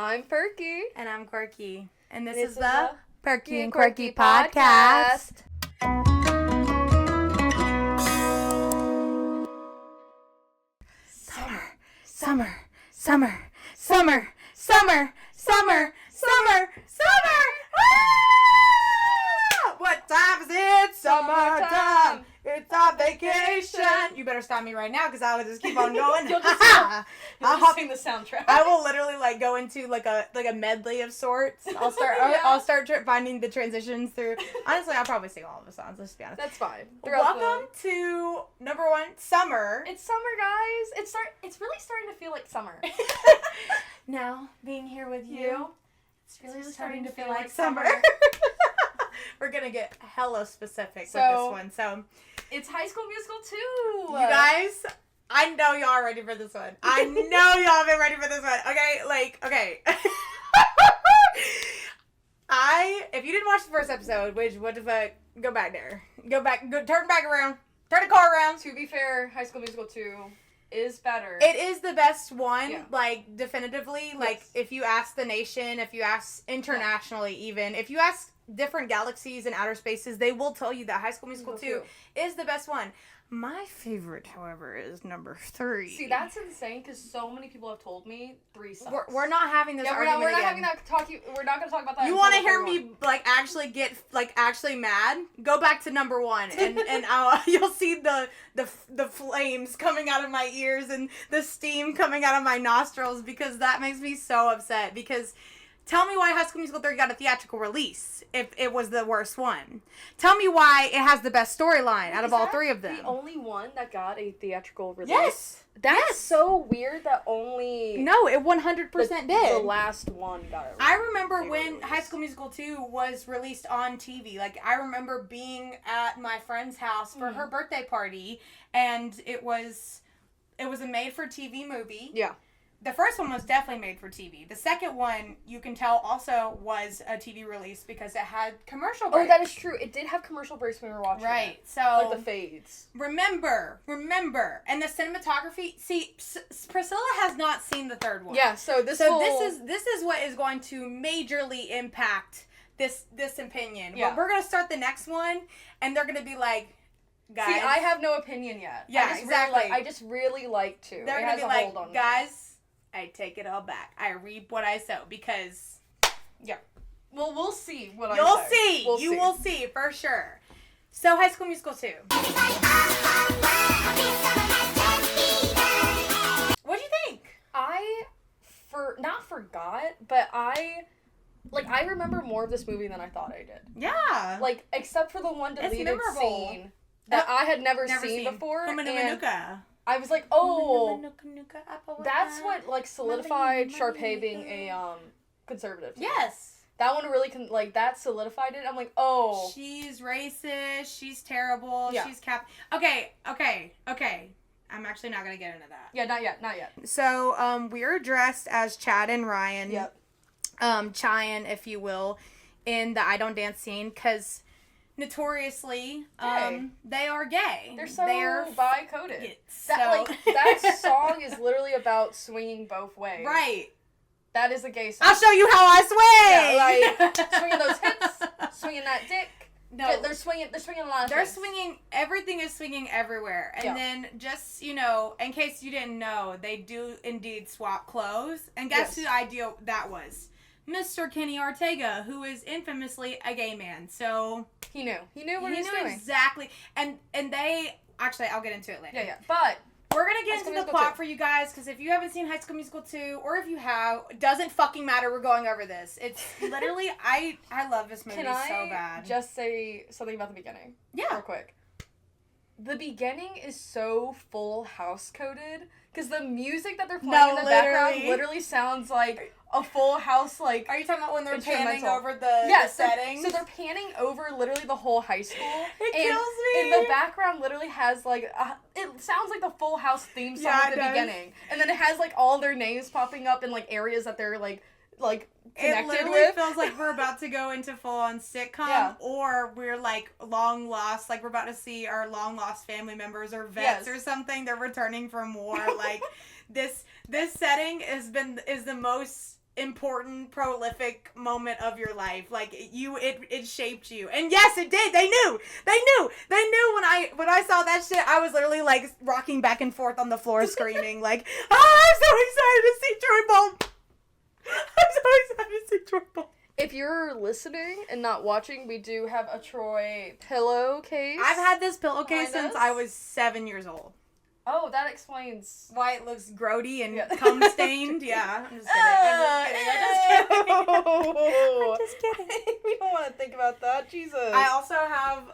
I'm Perky. And I'm Quirky. And this This is is the the Perky and Quirky podcast. Summer, summer, summer, summer, summer, summer, summer, summer. Ah! What time is it? Summertime. It's our vacation. You better stop me right now because I will just keep on going. You'll just sing the soundtrack. I will literally go into like a medley of sorts. I'll start I'll start finding the transitions through. Honestly, I'll probably sing all of the songs. Let's be honest. That's fine. Welcome to number 1, summer. It's summer, guys. It's really starting to feel like summer. Now being here with you, it's really starting to feel like summer. summer. We're gonna get hella specific with this one. So it's High School Musical 2. You guys, I know y'all are ready for this one. I know y'all have been ready for this one. Okay. If you didn't watch the first episode, which, what the fuck, go back there. Turn back around. Turn the car around. To be fair, High School Musical 2 is better. It is the best one, Yeah. Definitively. Yes. If you ask the nation, if you ask internationally even, if you ask different galaxies and outer spaces, they will tell you that High School Musical 2 is the best one. My favorite, however, is number 3. See, that's insane because so many people have told me 3 sucks. We're not having this argument we're not again. having that talk. We're not going to talk about that. You want to hear me actually get actually mad? Go back to number 1 and you'll see the flames coming out of my ears and the steam coming out of my nostrils because that makes me so upset. Because tell me why High School Musical 3 got a theatrical release if it was the worst one. Tell me why it has the best storyline out of all 3 of them. The only one that got a theatrical release? Yes. That's so weird that only... No, it 100% did. The last one got it. I remember when High School Musical 2 was released on TV. I remember being at my friend's house for her birthday party, and it was a made-for-TV movie. Yeah. The first one was definitely made for TV. The second one, you can tell, also was a TV release because it had commercial breaks. Oh, that is true. It did have commercial breaks when we were watching it. Right, so... Like the fades. Remember. And the cinematography... See, Priscilla has not seen the third one. Yeah, this is what is going to majorly impact this opinion. Yeah. Well, we're going to start the next one, and they're going to be like, guys... See, I have no opinion yet. Yeah, exactly. I just really like to. They're going to be like, guys... I take it all back. I reap what I sow because, yeah. Well, we'll see what You'll I say. See. You will see for sure. So, High School Musical 2. What'd you think? I not forgot, but I remember more of this movie than I thought I did. Yeah. Except for the one deleted scene that I had never seen before. And I was like, oh, that's what, solidified Sharpay being a, conservative. Yes. That one really, that solidified it. I'm like, oh. She's racist. She's terrible. Yeah. She's Okay. I'm actually not going to get into that. Yeah, not yet. So, we're dressed as Chad and Ryan. Yep. Cheyenne, if you will, in the I Don't Dance scene, because... Notoriously, they are gay. They're bi-coded. That song is literally about swinging both ways. Right. That is a gay song. I'll show you how I swing. Yeah, swinging those hips, swinging that dick. No, they're swinging a lot of things. They're swinging. Everything is swinging everywhere. And then, just in case you didn't know, they do indeed swap clothes. And guess who idea that was? Mr. Kenny Ortega, who is infamously a gay man. So he knew what he was doing. Exactly. And they actually, I'll get into it later. Yeah. But we're gonna get into the plot for you guys because if you haven't seen High School Musical 2, or if you have, it doesn't fucking matter. We're going over this. It's literally I love this movie so bad. Can I just say something about the beginning? Yeah. Real quick. The beginning is so Full House coded because the music that they're playing in the background literally sounds like a Full House, Are you talking about when they're panning over the settings? So they're panning over literally the whole high school. It kills me. And the background literally has it sounds like the Full House theme song at the beginning. And then it has all their names popping up in areas that they're connected it literally with. feels like we're about to go into full-on sitcom, or we're long lost, we're about to see our long lost family members or vets or something. They're returning from war. This setting is the most important, prolific moment of your life. Like, it shaped you. And yes, it did. They knew when I saw that shit. I was literally like rocking back and forth on the floor screaming like, oh, I'm so excited to see Troy Bolton. I'm so excited to see Troy Bolton. If you're listening and not watching, we do have a Troy pillowcase. I've had this pillowcase since I was 7 years old. Oh, that explains why it looks grody and cum stained. Yeah, I'm just kidding. I'm just kidding. We don't want to think about that. Jesus. I also have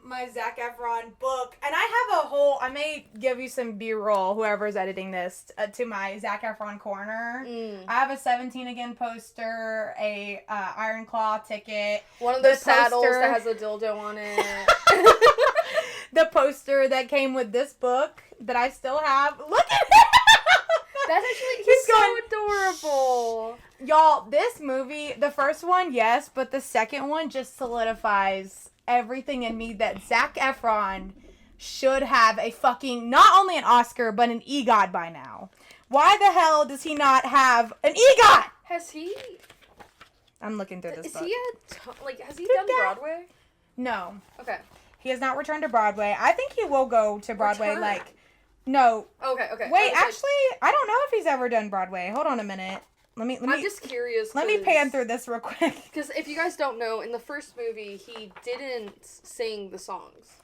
my Zac Efron book, and I may give you some B-roll, whoever's editing this, to my Zac Efron corner. I have a 17 Again poster, a Iron Claw ticket. One of those saddles that has a dildo on it. The poster that came with this book that I still have. Look at it! That's actually, he's so adorable. Y'all, this movie, the first one, yes, but the second one just solidifies everything in me that Zac Efron should have a fucking, not only an Oscar, but an EGOT by now. Why the hell does he not have an EGOT? Has he? I'm looking through this book. Has he done Broadway? No. Okay. He has not returned to Broadway. I think he will go to Broadway, no. Okay. Wait, actually, I don't know if he's ever done Broadway. Hold on a minute. Let me. I'm just curious. Let me pan through this real quick. Because if you guys don't know, in the first movie, he didn't sing the songs.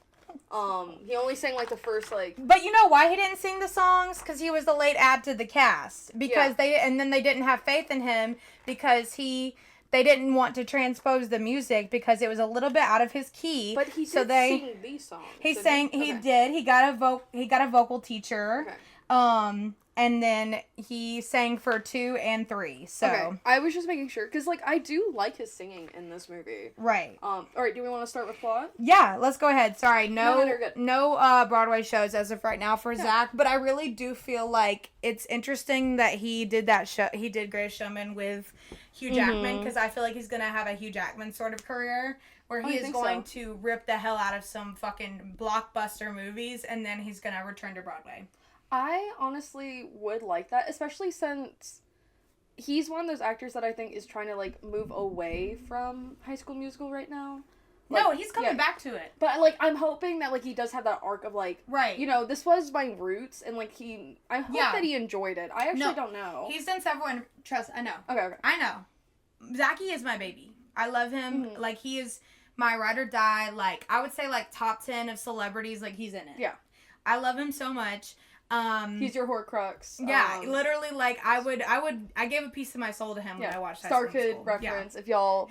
He only sang, the first, But you know why he didn't sing the songs? Because he was the late add to the cast. Because they didn't have faith in him because they didn't want to transpose the music because it was a little bit out of his key. But he did sing these songs. He did. He got a vocal teacher. Okay. And then he sang for 2 and 3. So okay. I was just making sure because I do like his singing in this movie. Right. All right. Do we want to start with plot? Yeah. Let's go ahead. Sorry. No Broadway shows as of right now for Zach. But I really do feel like it's interesting that he did that show. He did Greatest Showman with Hugh Jackman because I feel like he's gonna have a Hugh Jackman sort of career where he is going to rip the hell out of some fucking blockbuster movies and then he's gonna return to Broadway. I honestly would like that, especially since he's one of those actors that I think is trying to, move away from High School Musical right now. No, he's coming back to it. But, I'm hoping that, he does have that arc of, right. This was my roots, and, I hope that he enjoyed it. I actually don't know. He's done several, I know. Okay. I know. Zachy is my baby. I love him. Mm-hmm. He is my ride or die, I would say, top 10 of celebrities, he's in it. Yeah. I love him so much. He's your Horcrux. Yeah, literally, I gave a piece of my soul to him when I watched High School Musical. reference, if y'all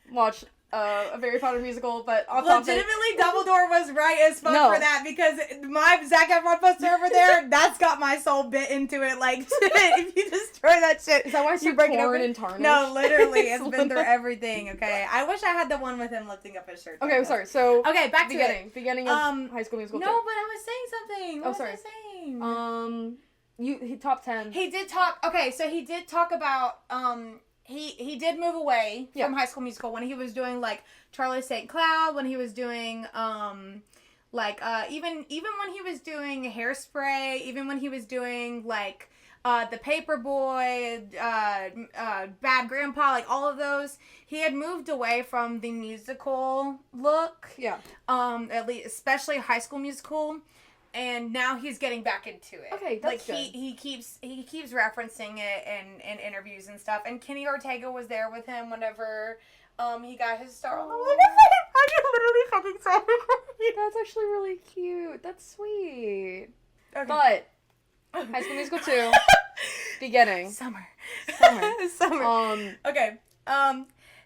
watch a Harry Potter musical, but legitimately, Dumbledore was right as fuck for that because my Zac Efron poster over there, that's got my soul bit into it. If you destroy that shit, is that why you break it open and tarnished? No, literally, it's been through everything. Okay, I wish I had the one with him lifting up his shirt. Okay, sorry. So back to beginning of High School Musical. No, but I was saying something. What was I saying? He top 10. He did talk. Okay, so he did talk about He did move away from High School Musical when he was doing Charlie St. Cloud, when he was doing even when he was doing Hairspray, even when he was doing The Paperboy, Bad Grandpa, all of those, he had moved away from the musical look. Yeah. At least especially High School Musical. And now he's getting back into it. Okay, that's good. He keeps referencing it in interviews and stuff. And Kenny Ortega was there with him whenever he got his star. Oh, I'm literally fucking sorry. That's actually really cute. That's sweet. Okay. But High School Musical 2 beginning. Summer. Okay.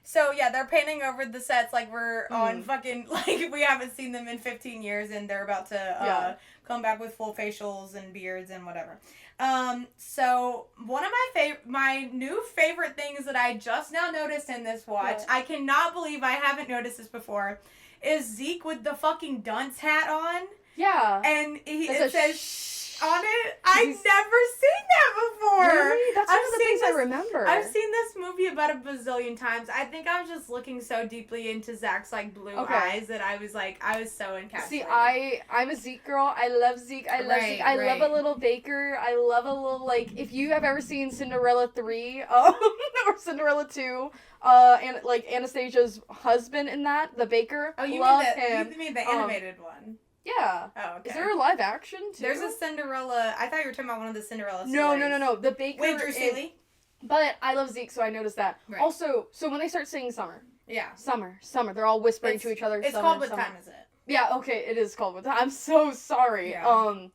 So, yeah, they're painting over the sets we're on fucking, we haven't seen them in 15 years, and they're about to come back with full facials and beards and whatever. So, one of my new favorite things that I just now noticed in this watch, I cannot believe I haven't noticed this before, is Zeke with the fucking dunce hat on. Yeah. And it says shh on it. I've never seen that before. Really? That's one of the things I remember. I've seen this movie about a bazillion times. I think I was just looking so deeply into Zach's like blue eyes that I was so encapsulated. See, I'm a Zeke girl. I love Zeke. I love Zeke. I love a little baker. I love a little, like, if you have ever seen Cinderella 3, or Cinderella 2, and like Anastasia's husband in that, the baker. Oh, you mean the animated one? Yeah. Oh, okay. Is there a live action too? There's a Cinderella. I thought you were talking about one of the Cinderella stories. No. The baker. With Drew Seeley. But I love Zeke, so I noticed that. Right. Also, so when they start singing Summer. Yeah. Summer. They're all whispering to each other. It's called What Time Is It? Yeah, okay, it is called What Time. I'm so sorry. Yeah.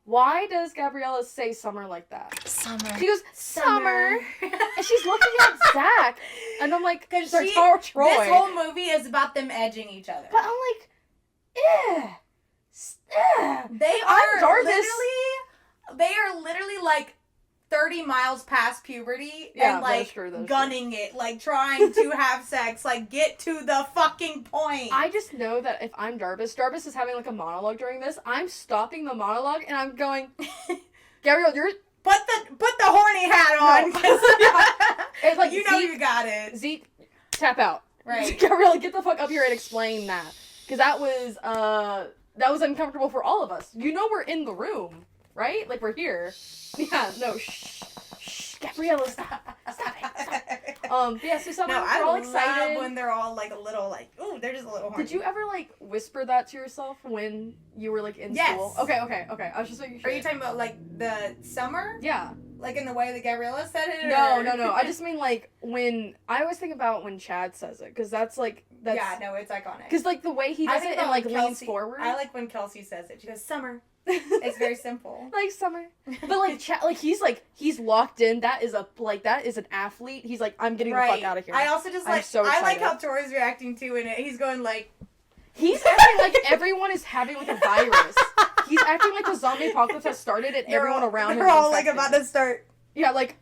Why does Gabriella say Summer like that? Summer. She goes, Summer. And she's looking at Zach. And I'm like, because Troy. This whole movie is about them edging each other. But I'm like, They are literally like 30 miles past puberty and like gunning it, like trying to have sex, like get to the fucking point. I just know that if I'm Jarvis is having like a monologue during this, I'm stopping the monologue and I'm going, Gabrielle, you're put the horny hat on. No. It's like, you know, Zeke, you got it. Zeke, tap out. Right. Gabrielle, get the fuck up here and explain that. Because that was uncomfortable for all of us. You know we're in the room, right? Like, we're here. Yeah, no, shh, Gabriella, stop it. Yeah, so some we're all excited. When they're all, like, a little, like, ooh, they're just a little horny. Did you ever, like, whisper that to yourself when you were, like, in school? Okay. I was just making sure. Are you talking about, like, the Summer? Yeah. Like, in the way that Gabriella said it? No. I just mean, like, when... I always think about when Chad says it, because that's, like... Yeah, no, it's iconic. Because, like, the way he does it and, like, leans forward. I like when Kelsey says it. She goes, Summer. It's very simple. Like, Summer. But, like, Chad, he's locked in. That is an athlete. He's like, I'm getting the fuck out of here. I also just, like, I like how Tori's reacting, too, in it. He's going, like... He's acting like everyone is having, like, a virus. He's acting like the zombie apocalypse has started and everyone around him is They're all, infected. like, about to start... Yeah, like...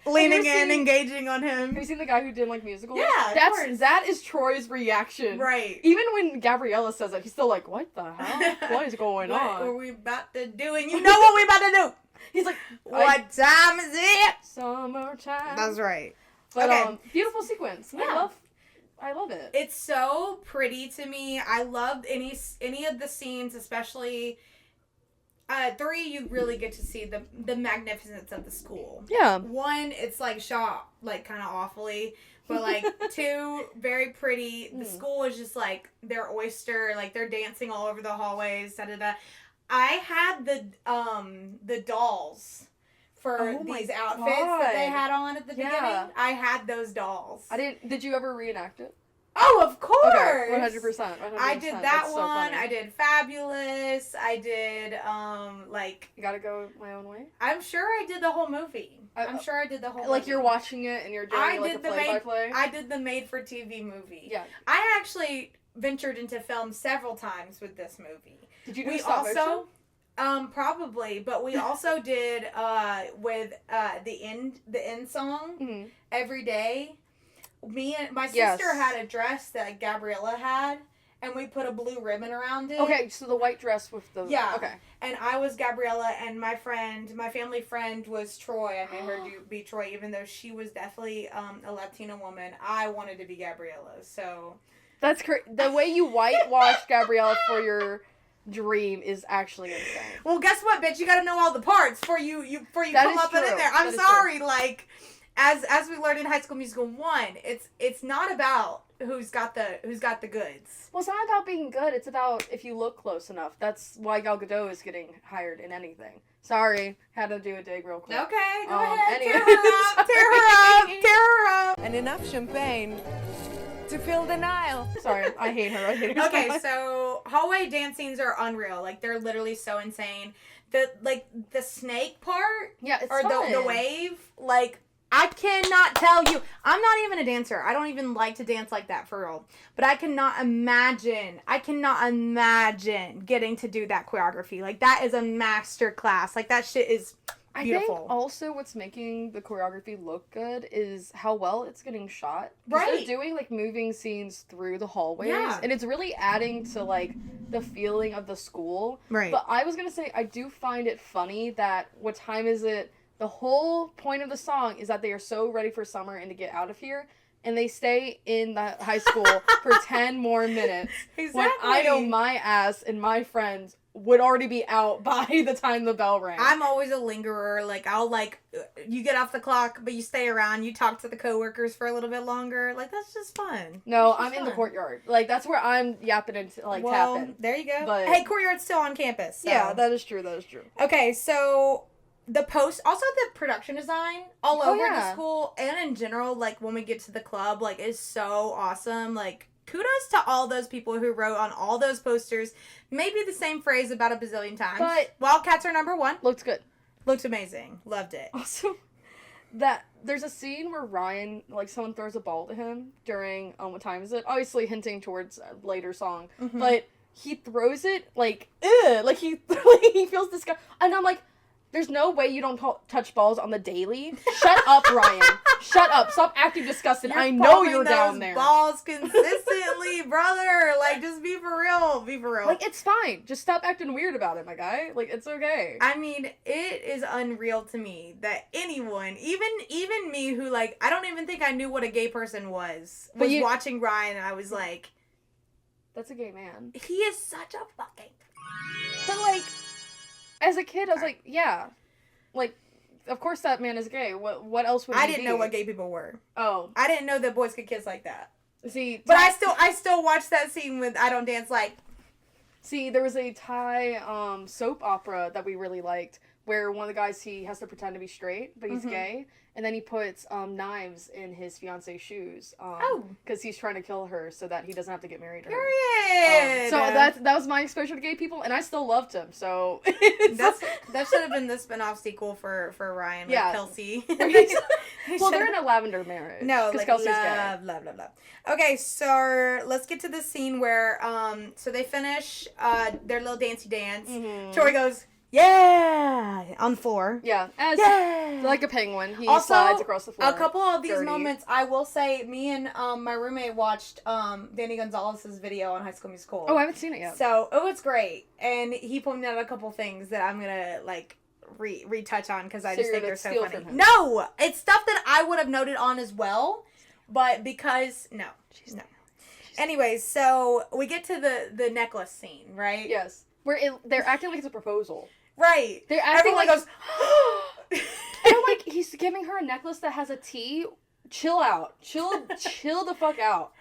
leaning in, engaging on him. Have you seen the guy who did, like, musicals? Yeah, that is Troy's reaction. Right. Even when Gabriella says it, he's still like, what the hell? What is going on? What are we about to do? And you know what we about to do. He's like, what time is it? Summertime. That's right. But, okay. Beautiful sequence. Yeah. I love it. It's so pretty to me. I love any of the scenes, especially... 3, you really get to see the magnificence of the school. Yeah. 1, it's like shot like kind of awfully, but like 2, very pretty. The school is just like their oyster, like they're dancing all over the hallways. I had the dolls for these outfits that they had on at the beginning. I had those dolls. Did you ever reenact it? Oh, of course. Okay, 100%. I did that one. I did Fabulous. I did, You Gotta Go My Own Way? I'm sure I did the whole movie. I'm sure I did the whole movie. Like, you're watching it and you're doing, like, a play-by-play? I did the made-for-TV movie. Yeah. I actually ventured into film several times with this movie. Did you do stop motion? Probably, but we also did, with, the end song, Every Day. Me and my sister had a dress that Gabriella had, and we put a blue ribbon around it. Okay, so the white dress with the... Yeah. Okay. And I was Gabriella, and my family friend was Troy. I made her be Troy, even though she was definitely a Latina woman. I wanted to be Gabriella, so... That's crazy. The way you whitewashed Gabriella for your dream is actually insane. Well, guess what, bitch? You gotta know all the parts before you come up in there. I'm sorry, like... As we learned in High School Musical 1, it's not about who's got the goods. Well, it's not about being good. It's about if you look close enough. That's why Gal Gadot is getting hired in anything. Sorry, had to do a dig real quick. Okay, go ahead. Anyway. Tear her up. And enough champagne to fill the Nile. Sorry, I hate her. Okay, so hallway dance scenes are unreal. Like, they're literally so insane. The snake part, it's or fun. the wave, like. I cannot tell you. I'm not even a dancer. I don't even like to dance like that for real. But I cannot imagine getting to do that choreography. Like, that is a master class. Like, that shit is beautiful. I think also what's making the choreography look good is how well it's getting shot. Right. They're doing, like, moving scenes through the hallways. Yeah. And it's really adding to, like, the feeling of the school. Right. But I was gonna say, I do find it funny that, what time is it? The whole point of the song is that they are so ready for summer and to get out of here. And they stay in the high school for 10 more minutes. Exactly. When I know my ass and my friends would already be out by the time the bell rang. I'm always a lingerer. Like, you get off the clock, but you stay around. You talk to the coworkers for a little bit longer. Like, that's just fun. No, I'm in the courtyard. Like, that's where I'm yapping and, like, tapping. There you go. But, hey, courtyard's still on campus. So. Yeah, that is true. Okay, so the production design all over the school and in general, like, when we get to the club, like, is so awesome. Like, kudos to all those people who wrote on all those posters. Maybe the same phrase about a bazillion times. But Wildcats are number one. Looked good. Looked amazing. Loved it. Also, there's a scene where Ryan, like, someone throws a ball to him during, what time is it? Obviously hinting towards a later song. Mm-hmm. But he throws it, like, like, he feels disgusted. And I'm like, there's no way you don't touch balls on the daily. Shut up, Ryan. Shut up. Stop acting disgusted. I know you're down there. Balls consistently, brother. Like, just be for real. Be for real. Like, it's fine. Just stop acting weird about it, my guy. Like, it's okay. I mean, it is unreal to me that anyone, even me who, like, I don't even think I knew what a gay person was watching Ryan, and I was like, that's a gay man. He is such a fucking... But, like, as a kid, I was like, yeah. Like, of course that man is gay. What else would he be? I didn't know what gay people were. Oh. I didn't know that boys could kiss like that. See, but I still watched that scene with I Don't Dance Like. See, there was a Thai soap opera that we really liked where one of the guys, he has to pretend to be straight, but he's gay. And then he puts knives in his fiance's shoes. Because he's trying to kill her so that he doesn't have to get married to her. Period! So that was my exposure to gay people, and I still loved him, so... that should have been the spin-off sequel for Ryan with Kelsey. Well, they're in a lavender marriage. No, like, Kelsey's love, gay. Love, love, love. Okay, so let's get to the scene where, so they finish their little dancey dance. Mm-hmm. Troy goes... Yeah, on the floor. Yeah, like a penguin, he also, slides across the floor. A couple of these moments, I will say, me and my roommate watched Danny Gonzalez's video on High School Musical. Oh, I haven't seen it yet. So, it's great, and he pointed out a couple things that I'm gonna like retouch on because I just think they're so funny. No, it's stuff that I would have noted on as well, but because no. Anyways, so we get to the necklace scene, right? Yes, where they're acting like it's a proposal. Right. They're acting Everyone goes, and I'm like, he's giving her a necklace that has a T. Chill out. Chill the fuck out.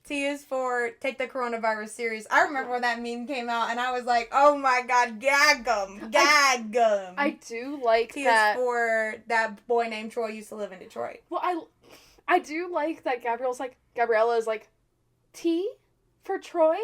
T is for take the coronavirus serious. I remember when that meme came out, and I was like, oh my god, gag 'em. I do like T that. T is for that boy named Troy used to live in Detroit. Well, I do like that Gabriella is like, T for Troy?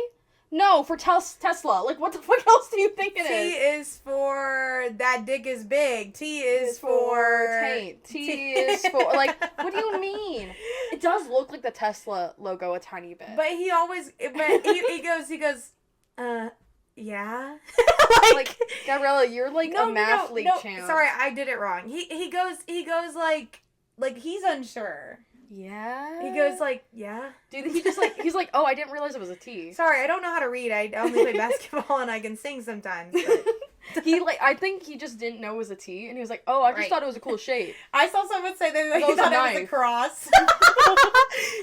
No, for Tesla. Like, what the fuck else do you think it is? T is for that dick is big. T is for taint. T is for, like, what do you mean? It does look like the Tesla logo a tiny bit. But he always, he goes, yeah. like, Gabriella, you're like a math league champ. Sorry, I did it wrong. He goes like he's unsure. Yeah. He goes like, yeah. Dude, he's like, oh, I didn't realize it was a T. Sorry, I don't know how to read. I only play basketball and I can sing sometimes. But... I think he just didn't know it was a T, and he was like, oh, I just thought it was a cool shape. I saw someone say that he thought it was a cross.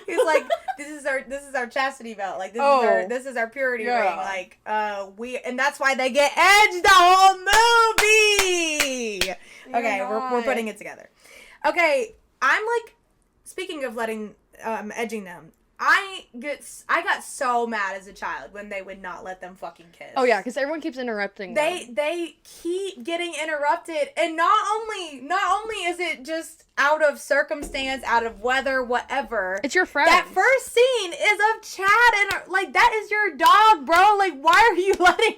He's like, this is our chastity belt. Like, this is our purity ring. Like, and that's why they get edged the whole movie. Okay, we're putting it together. Okay, I'm like, speaking of edging them, I got so mad as a child when they would not let them fucking kiss. Oh yeah, because everyone keeps interrupting them. They keep getting interrupted, and not only is it just out of circumstance, out of weather, whatever. It's your friend. That first scene is of Chad and like that is your dog, bro. Like why are you letting?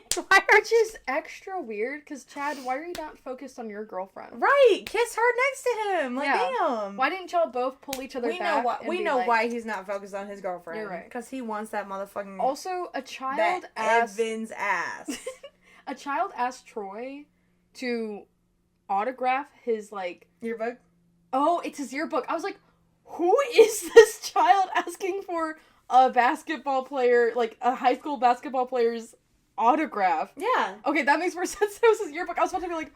Which is extra weird, because Chad, why are you not focused on your girlfriend? Right, kiss her next to him. Like damn. Why didn't y'all both pull each other back? We know why he's not focused on his girlfriend. You're right. Because he wants that motherfucking. Also, a child asked Evan's ass. A child asked Troy to autograph his, like... Yearbook? Oh, it's his yearbook. I was like, who is this child asking for a basketball player, like, a high school basketball player's autograph? Yeah. Okay, that makes more sense. It was his yearbook. I was about to be like,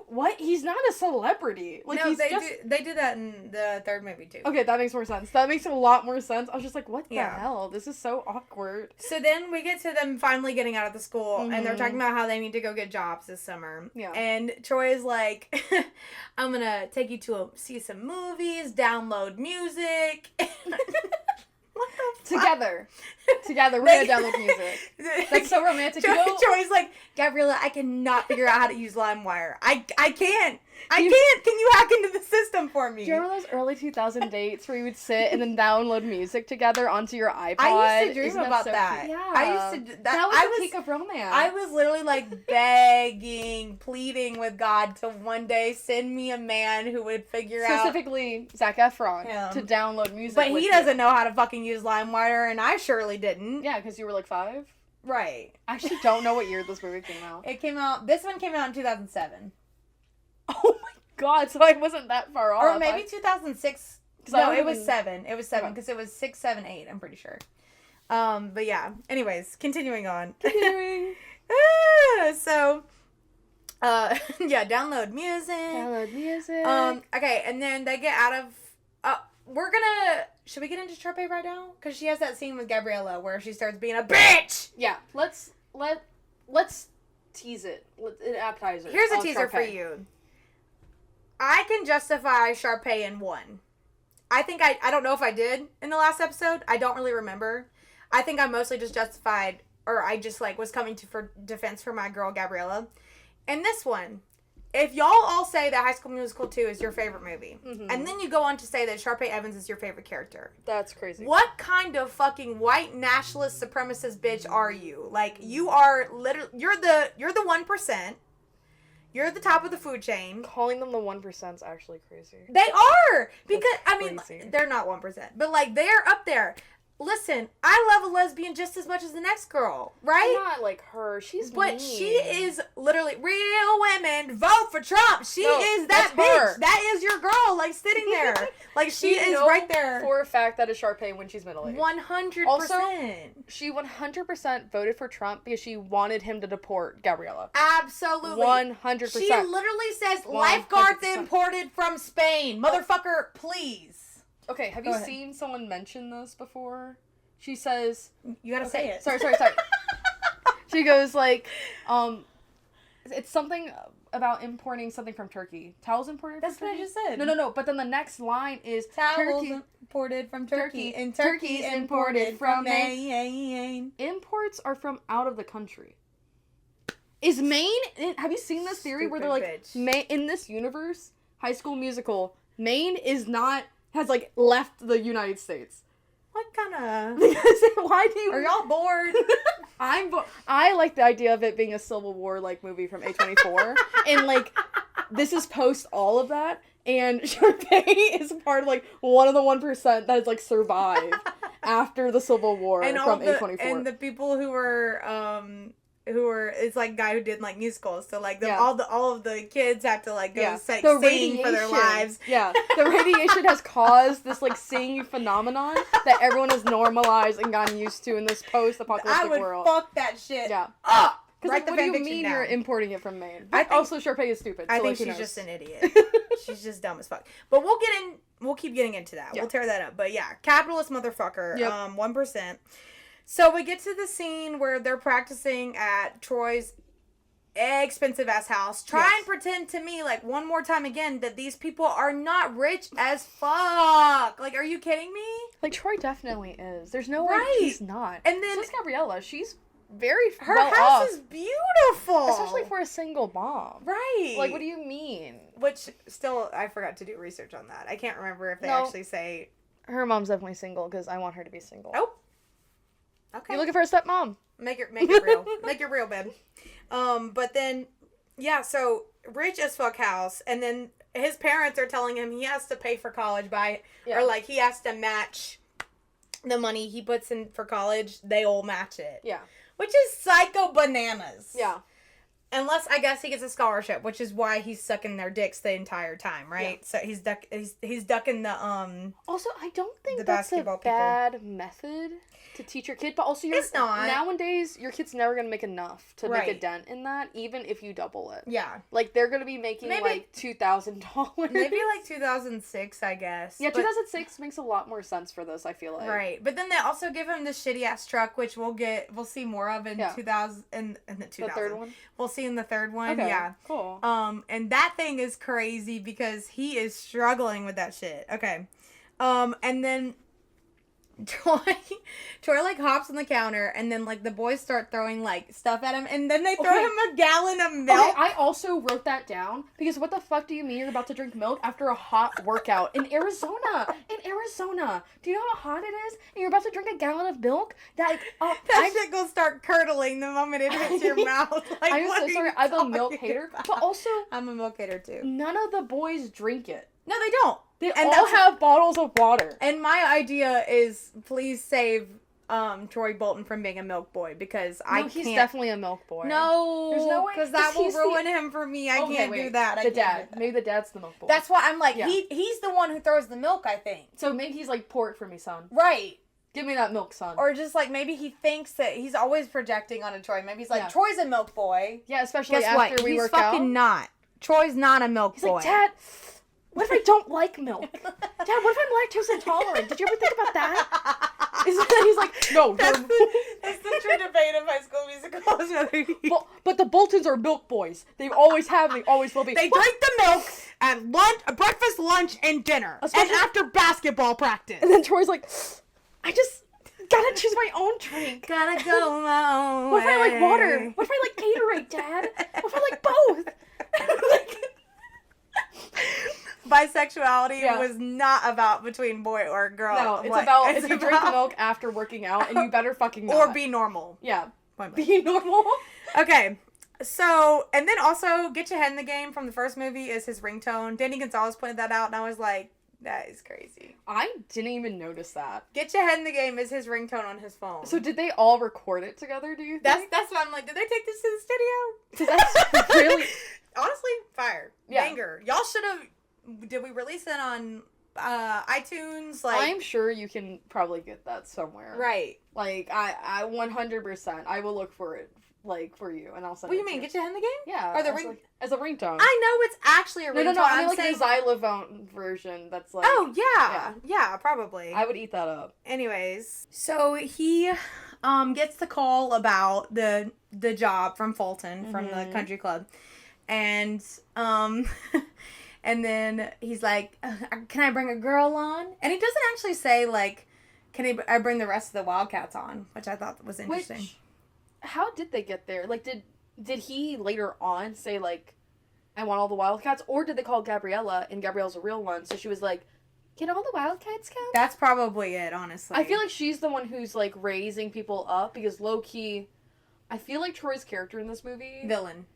what? He's not a celebrity. Like, no, he's they do that in the third movie, too. Okay, that makes more sense. That makes a lot more sense. I was just like, what the hell? This is so awkward. So then we get to them finally getting out of the school, and they're talking about how they need to go get jobs this summer. Yeah. And Troy is like, I'm gonna take you to see some movies, download music. What the fuck? Together, we're gonna download music. That's so romantic. Troy's like, Gabriella, I cannot figure out how to use LimeWire. I can't. Can you hack into the system for me? Do you remember those early 2000 dates where you would sit and then download music together onto your iPod? I used to dream about that. Yeah. I used to. That was the peak of romance. I was literally like begging, pleading with God to one day send me a man who would figure out. Specifically, Zac Efron to download music. But he doesn't know how to fucking use LimeWire, and I surely didn't. Yeah, because you were like 5. Right. I actually don't know what year this movie came out. This one came out in 2007. Oh my god, so I wasn't that far off. Or maybe 2006. No, it was 7. It was 7, because it was 6, 7, 8, I'm pretty sure. But yeah. Anyways, continuing on. So, yeah, download music. Okay, and then they get out of... Should we get into Sharpay right now? Because she has that scene with Gabriella where she starts being a bitch! Yeah, let's tease it. An appetizer. Here's a teaser for you. I can justify Sharpay in one. I think I don't know if I did in the last episode. I don't really remember. I think I mostly just justified, or I just like was coming to for defense for my girl Gabriella. In this one, if y'all all say that High School Musical 2 is your favorite movie, and then you go on to say that Sharpay Evans is your favorite character. That's crazy. What kind of fucking white nationalist supremacist bitch are you? Like, you are literally, you're the 1%. You're at the top of the food chain. Calling them the 1% is actually crazy. They are! Because, That's I mean, crazy. they're not 1%. But, like, they're up there. Listen, I love a lesbian just as much as the next girl, right? Not like her. She's But mean. she is literally, real women vote for Trump. She is that bitch. Her. That is your girl, like, sitting there. Like, she is right there. For a fact that is Sharpay when she's middle-aged. 100%. Also, she 100% voted for Trump because she wanted him to deport Gabriella. Absolutely. 100%. She literally says, 100%. Lifeguards imported from Spain. Motherfucker, please. Okay, have you seen someone mention this before? She says... You gotta say it. Sorry. She goes like, it's something about importing something from Turkey. Towels imported from Turkey? That's what I just said. No. But then the next line is... Towels imported from Turkey. And Turkey's imported from Maine. Imports are from out of the country. Is Maine... Have you seen this theory where they're like... in this universe, High School Musical, Maine is not... has, like, left the United States. What kind of... Because why do you... Are y'all bored? I like the idea of it being a Civil War, like, movie from A24. And, like, this is post all of that. And Sharpay is part of, like, one of the 1% that has, like, survived after the Civil War from A24. And the people who were it's like guy who did like musicals, so like all of the kids have to like go sing for their lives. Yeah, the radiation has caused this like singing phenomenon that everyone has normalized and gotten used to in this post-apocalyptic world. I would fuck that shit. Yeah. Because like, what do you mean you're importing it from Maine? I think, also, Sharpay is stupid. I so, think like, she's just an idiot. She's just dumb as fuck. But we'll keep getting into that. Yeah. We'll tear that up. But yeah, capitalist motherfucker. Yep. 1%. So we get to the scene where they're practicing at Troy's expensive ass house. Try and pretend to me, like, one more time again, that these people are not rich as fuck. Like, are you kidding me? Like, Troy definitely is. There's no way he's not. And then... So is Gabriella. She's very Her well house off. is beautiful. Especially for a single mom. Right. Like, what do you mean? Which, still, I forgot to do research on that. I can't remember if they actually say... Her mom's definitely single, because I want her to be single. Oh. Okay. You looking for a stepmom? Make it real. Make it real, babe. But then, yeah, so rich as fuck house, and then his parents are telling him he has to pay for college or like he has to match the money he puts in for college. They all match it. Yeah. Which is psycho bananas. Yeah. Unless, I guess, he gets a scholarship, which is why he's sucking their dicks the entire time, right? Yeah. So he's ducking the Also, I don't think that's a bad method to teach your kid, but also it's not. Nowadays, your kid's never gonna make enough to make a dent in that, even if you double it. Yeah. Like, they're gonna be making, like, $2,000. Maybe, like, 2006, I guess. Yeah, 2006 makes a lot more sense for this, I feel like. Right. But then they also give him the shitty-ass truck, which we'll see more of in 2000, in the 2000. The third one? We'll see in the third one, okay, yeah. Cool. And that thing is crazy because he is struggling with that shit. Okay. And then Troy, like, hops on the counter, and then, like, the boys start throwing, like, stuff at him, and then they throw him a gallon of milk. Okay, I also wrote that down, because what the fuck do you mean you're about to drink milk after a hot workout in Arizona? Do you know how hot it is? And you're about to drink a gallon of milk? That shit gonna start curdling the moment it hits your mouth. Like, I'm so sorry, I'm a milk hater, but also... I'm a milk hater, too. None of the boys drink it. No, they don't. They all have bottles of water. And my idea is, please save Troy Bolton from being a milk boy, because I can't. He's definitely a milk boy. No, there's no way, because that will ruin him for me. I can't do that. The dad. Maybe the dad's the milk boy. That's why I'm like, he's the one who throws the milk, I think. So maybe he's like, pour it for me, son. Right. Give me that milk, son. Or just like, maybe he thinks that he's always projecting onto Troy. Maybe he's like, Troy's a milk boy. Yeah, especially after we work out. He's fucking not. Troy's not a milk boy. He's like, Dad, what if I don't like milk? Dad, what if I'm lactose intolerant? Did you ever think about that? He's like, no. That's the true debate of High School Musical. But the Boltons are milk boys. They always have, they always will be. They drink the milk at breakfast, lunch, and dinner. And after basketball practice. And then Troy's like, I just gotta choose my own drink. Gotta go my own What if I like water? What if I like Gatorade, Dad? What if I like both? Bisexuality was not about between boy or girl. No, it's about if you drink milk after working out, and you better fucking not. Or be normal. Yeah. Be normal. Okay. So, and then also, Get Your Head in the Game from the first movie is his ringtone. Danny Gonzalez pointed that out, and I was like, that is crazy. I didn't even notice that. Get Your Head in the Game is his ringtone on his phone. So did they all record it together, do you think? That's what I'm like, did they take this to the studio? That's really... Honestly, fire. Yeah. Banger. Y'all should have... Did we release it on iTunes? Like, I'm sure you can probably get that somewhere. Right. Like, I 100%, I will look for it, like, for you, and I'll send it. What do you mean? Get Your Head in the Game? Yeah. Or the as a ringtone. I know it's actually a ringtone. No, I mean, like, the xylophone version that's like... Oh, yeah, probably. I would eat that up. Anyways, so he gets the call about the job from Fulton, from the country club, and and then he's like, can I bring a girl on? And he doesn't actually say, like, I bring the rest of the Wildcats on, which I thought was interesting. How did they get there? Like, did he later on say, like, I want all the Wildcats? Or did they call Gabriella, and Gabriella's a real one, so she was like, can all the Wildcats come? That's probably it, honestly. I feel like she's the one who's, like, raising people up, because low-key, I feel like Troy's character in this movie... Villain.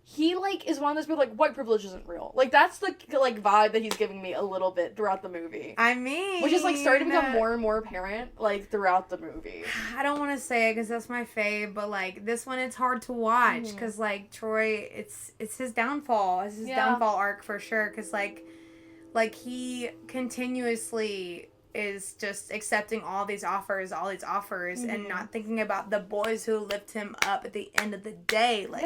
He, like, is one of those people, like, white privilege isn't real. Like, that's the, like, vibe that he's giving me a little bit throughout the movie. I mean... Which is, like, starting to become more and more apparent, like, throughout the movie. I don't want to say it because that's my fave, but, like, this one, it's hard to watch because, like, Troy, it's his downfall. It's his downfall arc for sure because, like, he continuously is just accepting all these offers and not thinking about the boys who lift him up at the end of the day. Like,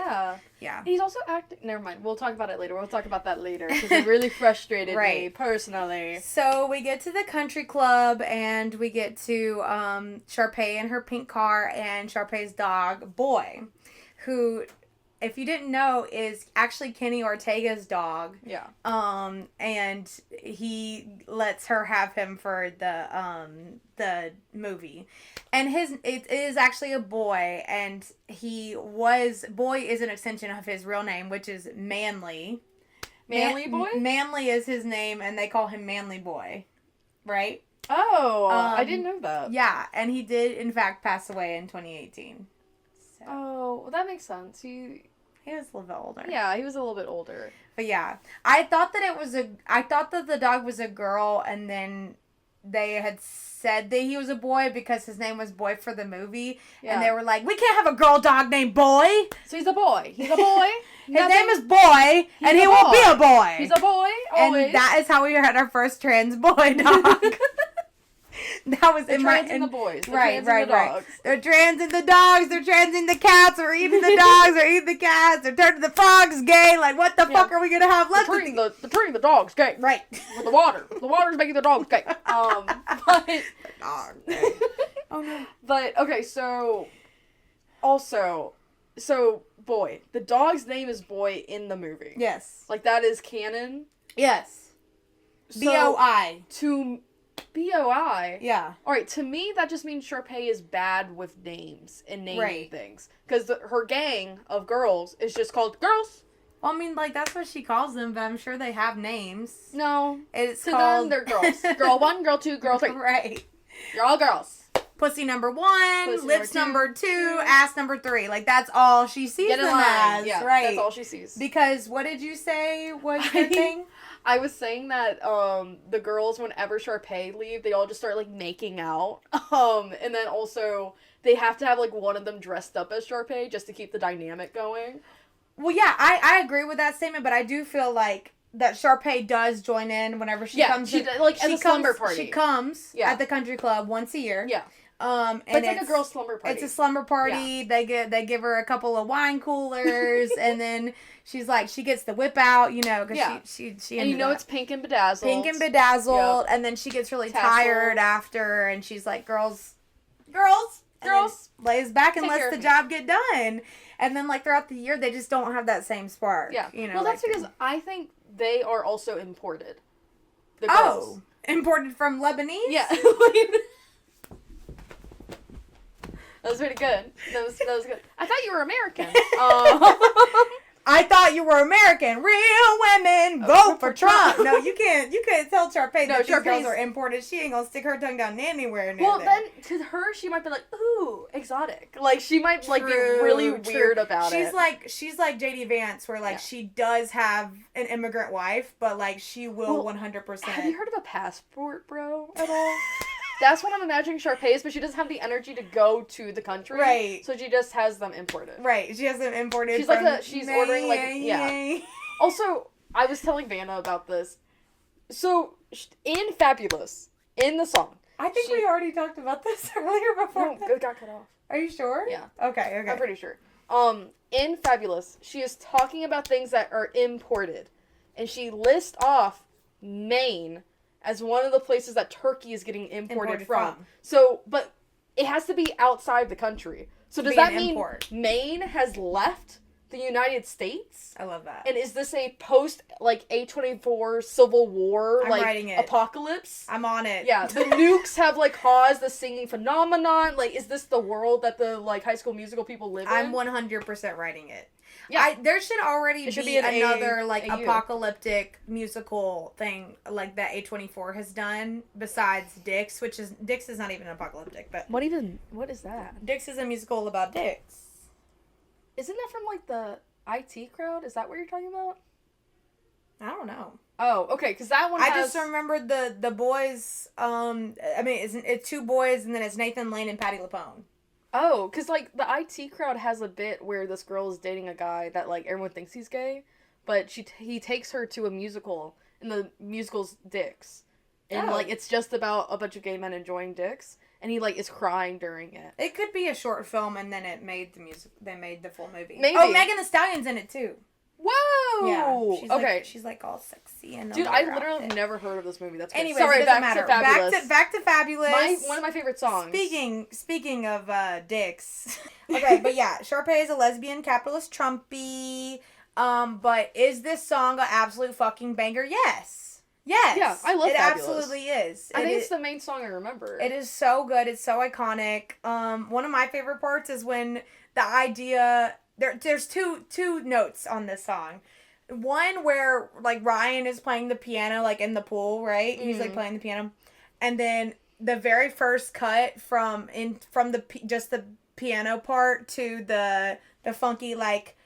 yeah. He's also acting... Never mind. We'll talk about it later. We'll talk about that later because it really frustrated me personally. So we get to the country club and we get to Sharpay in her pink car and Sharpay's dog, Boy, who... If you didn't know, is actually Kenny Ortega's dog. Yeah. And he lets her have him for the movie. And it is actually a boy, and Boy is an extension of his real name, which is Manly. Manly Boy? Manly is his name, and they call him Manly Boy. Right? Oh, I didn't know that. Yeah, and he did, in fact, pass away in 2018. Oh, well, that makes sense. He was a little bit older. Yeah, he was a little bit older. But yeah, I thought that the dog was a girl, and then they had said that he was a boy because his name was Boy for the movie. Yeah. And they were like, we can't have a girl dog named Boy. So he's a boy. He's a boy. His name is Boy, and he will be a boy. He's a boy, always. And that is how we had our first trans boy dog. That was in trans and the boys. Right. They're trans in the dogs. They're trans in the cats. We're eating the dogs. We're eating the cats. They're turning the frogs gay. Like, what the fuck are we gonna have left? They're turning the dogs gay. Right. With the water. The water's making the dogs gay. But dog. Oh no. But okay, so also, Boy. The dog's name is Boy in the movie. Yes. Like that is canon. Yes. So, B-O-I. To B-O-I? Yeah. Alright, to me, that just means Sharpay is bad with names and naming things. Because her gang of girls is just called Girls. Well, I mean, like, that's what she calls them, but I'm sure they have names. No. It's to called... them, they're girls. Girl 1, Girl 2, Girl 3. Right. You're all girls. Pussy number 1, lips number 2, ass number 3. Like, that's all she sees them as. Yeah, right. That's all she sees. Because, what did you say was your thing? I was saying that the girls, whenever Sharpay leave, they all just start, like, making out. And then also, they have to have, like, one of them dressed up as Sharpay just to keep the dynamic going. Well, yeah, I agree with that statement, but I do feel like that Sharpay does join in whenever she comes. As a slumber party. She comes at the country club once a year. Yeah. And it's like a girl slumber party. It's a slumber party. Yeah. They give her a couple of wine coolers, and then she's like, she gets the whip out, you know, because she and you know it's pink and bedazzled. Yep. And then she gets really tired after, and she's like, girls, lays back and lets the job get done. And then, like, throughout the year, they just don't have that same spark. Yeah. You know, well, that's because I think they are also imported. The girls. Imported from Lebanese? Yeah. That was pretty good. That was good. I thought you were American. I thought you were American. Real women vote for Trump. No, you can't tell Sharpay that these girls are imported. She ain't gonna stick her tongue down anywhere near Well, then, to her, she might be like, ooh, exotic. Like, she might, be really weird about it. She's like J.D. Vance, where, like, she does have an immigrant wife, but, like, she will 100%. Have you heard of a passport, bro, at all? That's what I'm imagining Sharpay is, but she doesn't have the energy to go to the country. Right. So she just has them imported. Right. She has them imported. She's ordering, like, Also, I was telling Vannah about this. So, in Fabulous, in the song. I think we already talked about this earlier before. No, it got cut off. Are you sure? Yeah. Okay. I'm pretty sure. In Fabulous, she is talking about things that are imported. And she lists off Maine as one of the places that Turkey is getting imported from. So, but it has to be outside the country. So does that mean Maine has left the United States? I love that. And is this a post, like, A24 Civil War, apocalypse? I'm on it. Yeah, the nukes have, like, caused the singing phenomenon. Like, is this the world that the, like, High School Musical people live in? I'm 100% writing it. Yeah, there should already be another apocalyptic musical thing like that A24 has done besides Dix, Dix is not even apocalyptic, but what is that? Dix is a musical about dicks. Isn't that from like the IT crowd? Is that what you're talking about? I don't know. Oh, okay, because that one I just remembered the boys. I mean, it's two boys, and then it's Nathan Lane and Patti LuPone. Oh, because, like, the IT crowd has a bit where this girl is dating a guy that, like, everyone thinks he's gay, but he takes her to a musical, and the musical's Dicks. And, like, it's just about a bunch of gay men enjoying dicks, and he, like, is crying during it. It could be a short film, and then they made the full movie. Maybe. Oh, Megan Thee Stallion's in it, too. Whoa! Yeah, she's like all sexy and dude, I literally have never heard of this movie. That's anyway. Sorry, back to Fabulous. Back to Fabulous. One of my favorite songs. Speaking of dicks. Okay, but yeah, Sharpay is a lesbian capitalist Trumpy. But is this song an absolute fucking banger? Yes. Yeah, I love Fabulous. It absolutely is. I think it's the main song I remember. It is so good. It's so iconic. One of my favorite parts is when the idea. There's two notes on this song. One where, like, Ryan is playing the piano, like, in the pool, right? Mm-hmm. He's, like, playing the piano. And then the very first cut from just the piano part to the funky, like,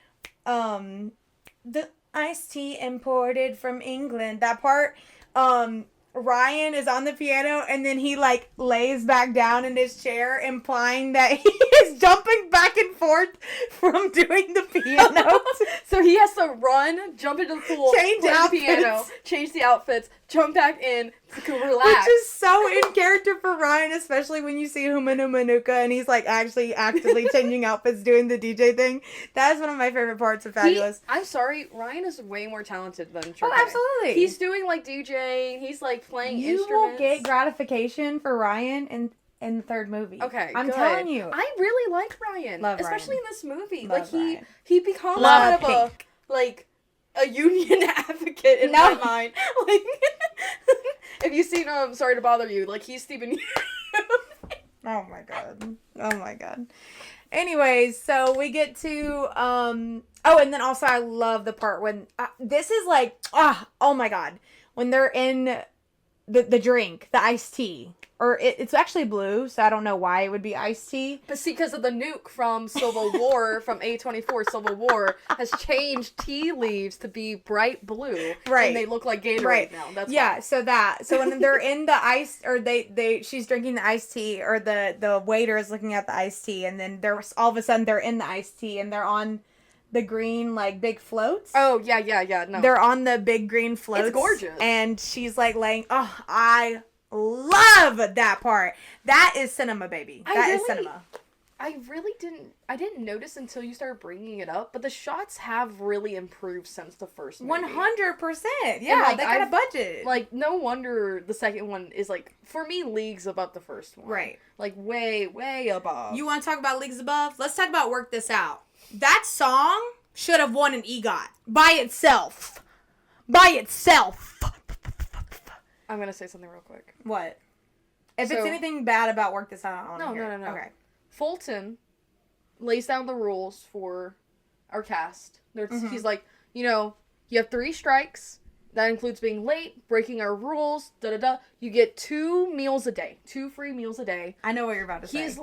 the iced tea imported from England. That part, Ryan is on the piano and then he like lays back down in his chair, implying that he is jumping back and forth from doing the piano. So he has to run, jump into the pool, change play outfits. the piano, change the outfits, jump back in, to relax. Which is so in character for Ryan, especially when you see Humana Manuka and he's like actually actively changing outfits, doing the DJ thing. That is one of my favorite parts of Fabulous. I'm sorry, Ryan is way more talented than Sharpay. Oh, absolutely. He's doing like DJing, he's like playing instruments. You will get gratification for Ryan in the third movie. Okay, I'm good. telling you. I really like Ryan. Love especially Ryan. in this movie. Love like Ryan. he becomes Love kind of a union advocate in my mind. Like if you've seen Sorry to Bother You, like he's Stephen. Oh my god. Anyways, so we get to oh, and then also I love the part when this is like oh my god, when they're in the drink, the iced tea. Or it's actually blue, so I don't know why it would be iced tea. But see, because of the nuke from Civil War, from A24 Civil War, has changed tea leaves to be bright blue. Right. And they look like Gatorade now. That's why. So when they're in the ice, or she's drinking the iced tea, or the waiter is looking at the iced tea, and then all of a sudden they're in the iced tea, and they're on the green, like, big floats. Oh, yeah, no. They're on the big green floats. It's gorgeous. And she's, like, laying, I love that part. That is cinema, baby. That is cinema. I didn't notice until you started bringing it up, but the shots have really improved since the first movie. 100%. Yeah, they got a budget. Like, no wonder the second one is, like, for me, leagues above the first one. Right. Like, way, way above. You want to talk about leagues above? Let's talk about Work This Out. That song should have won an EGOT. By itself. I'm going to say something real quick. What? If it's anything bad about Work This Out, I don't want to hear No. Okay. Fulton lays down the rules for our cast. He's like, you have 3 strikes. That includes being late, breaking our rules, You get 2 meals a day. 2 free meals a day. I know what you're about to say.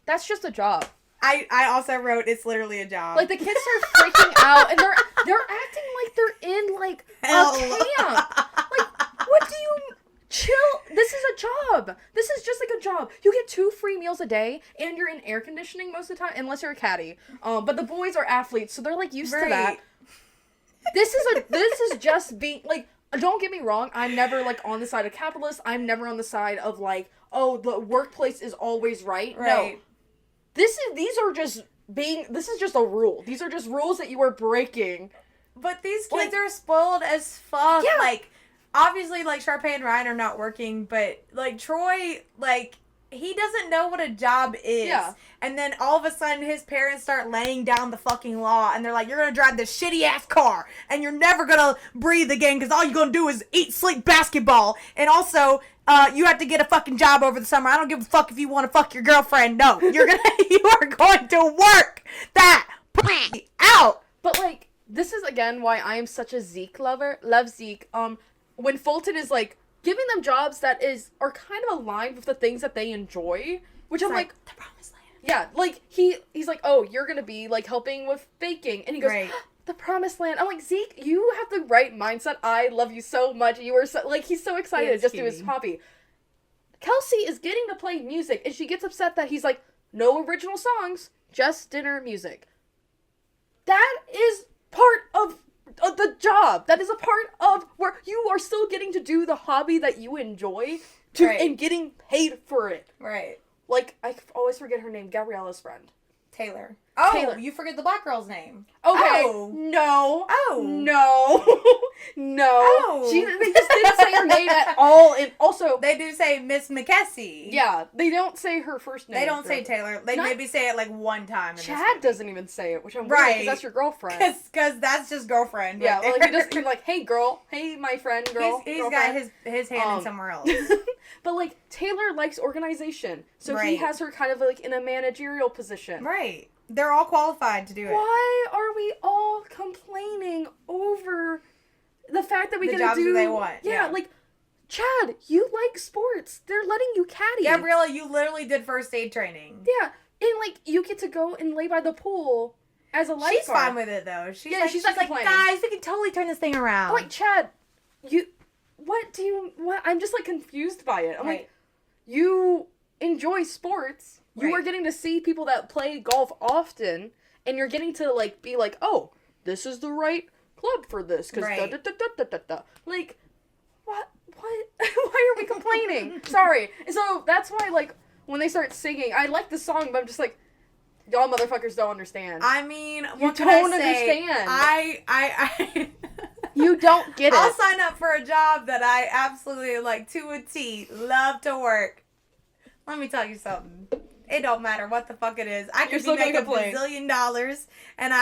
That's just a job. I also wrote, it's literally a job. Like, the kids are freaking out, and they're acting like they're in, like, Hell. a camp. Like, what do you... Chill. This is a job. This is just like a job. You get 2 free meals a day, and you're in air conditioning most of the time, unless you're a caddy. But the boys are athletes, so they're, like, used to that. This is just being, like, don't get me wrong, I'm never, like, on the side of capitalists. I'm never on the side of, like, oh, the workplace is always right. No. This is just a rule. These are just rules that you are breaking. But these kids are spoiled as fuck. Yeah. Like, obviously, like, Sharpay and Ryan are not working, but, like, Troy, like, he doesn't know what a job is. Yeah. And then all of a sudden his parents start laying down the fucking law, and they're like, you're gonna drive this shitty ass car, and you're never gonna breathe again, because all you're gonna do is eat, sleep, basketball, and also, you have to get a fucking job over the summer. I don't give a fuck if you want to fuck your girlfriend. No, you are going to work that out. But, like, this is, again, why I am such a Zeke lover. Love Zeke. When Fulton is, like, giving them jobs that are kind of aligned with the things that they enjoy, which I'm like, the promised land. Yeah, like, he's like, oh, you're gonna be, like, helping with baking, and he goes, the promised land. I'm like, Zeke, you have the right mindset. I love you so much. You are so, like, he's so excited just to do his hobby. Kelsey is getting to play music, and she gets upset that he's like, no original songs, just dinner music. That is part of the job. That is a part of where you are still getting to do the hobby that you enjoy and getting paid for it. Right. Like, I always forget her name, Gabriella's friend. Taylor. Oh, Taylor. You forget the black girl's name. Okay. Oh. No. Oh. No. No. Oh. They just didn't say her name at all. And also, they do say Miss McKessie. Yeah, they don't say her first name. They don't say Taylor. They maybe say it like one time. Chad doesn't even say it, which I'm weird because that's your girlfriend. Because that's just girlfriend. Yeah, like he just like, hey girl, hey my friend, girl. He's got his hand in somewhere else. But like Taylor likes organization, so he has her kind of like in a managerial position. Right. They're all qualified to do it. Why are we all complaining over the fact that we the gotta jobs do that they want? Yeah, like Chad, you like sports. They're letting you caddy. Gabriella, you literally did first aid training. Yeah, and like you get to go and lay by the pool as a lifeguard. She's fine with it though. She's like, like guys, we can totally turn this thing around. I'm like, Chad, what? I'm just, like, confused by it. I'm like, you enjoy sports. You are getting to see people that play golf often, and you're getting to, like, be like, oh, this is the right club for this, because da-da-da-da-da-da-da. Like, what? Why are we complaining? Sorry. So, that's why, like, when they start singing, I like the song, but I'm just like, y'all motherfuckers don't understand. I mean, you don't understand. I You don't get it. I'll sign up for a job that I absolutely, like, to a T, love to work. Let me tell you something. It don't matter what the fuck it is. I could be making $1 bazillion, and